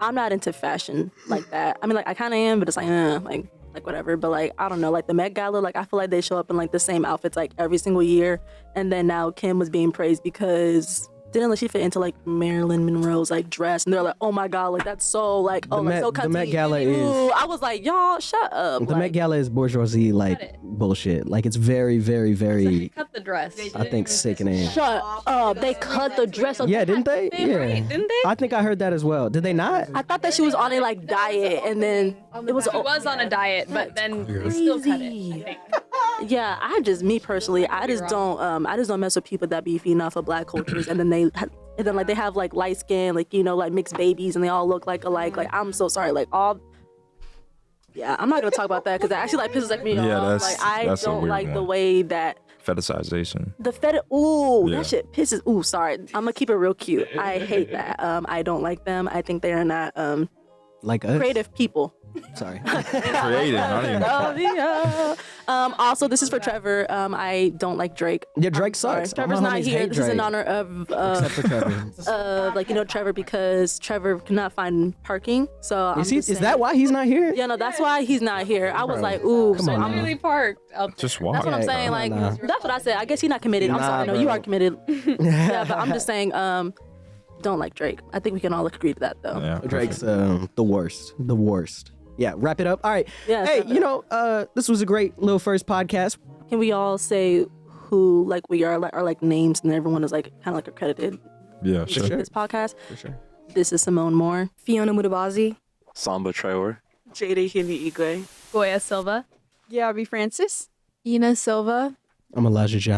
I'm not into fashion like that. I mean, like I kind of am, but it's like whatever. But like I don't know, like the Met Gala, like I feel like they show up in like the same outfits like every single year. And then now Kim was being praised because didn't she fit into like Marilyn Monroe's like dress, and they're like, oh my god, like that's so like The Met- so the Met cunty. Gala is- Ooh, I was like, y'all shut up. The like, Met Gala is bourgeoisie like bullshit. Like it's very, very, very. Cut the dress. I think sickening. Shut up. They cut the dress. Yeah, didn't they? Yeah. Didn't they? I think I heard that as well. Did they not? I thought that she was on a like diet, and then it was She was on a diet, but then they still cut it. I think. yeah. Me personally, I just don't mess with people that be feeding off of black cultures, and then they have like light skin, like like mixed babies, and they all look like alike. Like I'm so sorry, like all. Yeah, I'm not gonna talk about that because that actually like pisses like me Yeah, off. that's- Like I that's a don't weird like the one. way that Fetishization. The ooh, Yeah. that shit pisses. Ooh, sorry. I'm gonna keep it real cute. I hate that. I don't like them. I think they are not Like us. creative people. Sorry. Creative, not even. Oh, yeah. Also, this is for Trevor. I don't like Drake. Yeah, Drake I'm sorry. sucks. Trevor's All my not homies here. hate This is in Drake. honor of Except for Trevor. Trevor, because Trevor cannot find parking. So Is that why he's not here? Yeah, no, that's why he's not here. I was Bro, like, ooh, come on, I'm man. Literally parked out there. Just why? That's what I'm Okay, saying. bro. Like, Nah. that's what I said. I guess he's not committed. I'm Nah, sorry. No, bro. you are committed. Yeah, but I'm just saying, don't like Drake. I think we can all agree to that, though. Yeah, Drake's the worst. The worst. Yeah, wrap it up. All right. Yeah, Hey, so- this was a great little first podcast. Can we all say who like we are, like names, and everyone is like kind of like accredited Yeah, in sure. this podcast? For sure. This is Simone Moore, Fiona Mutabazi. Samba Traore. Jada Hindi Igwe. Goya Silva. Gabby Francis. Ina Silva. I'm Elijah John.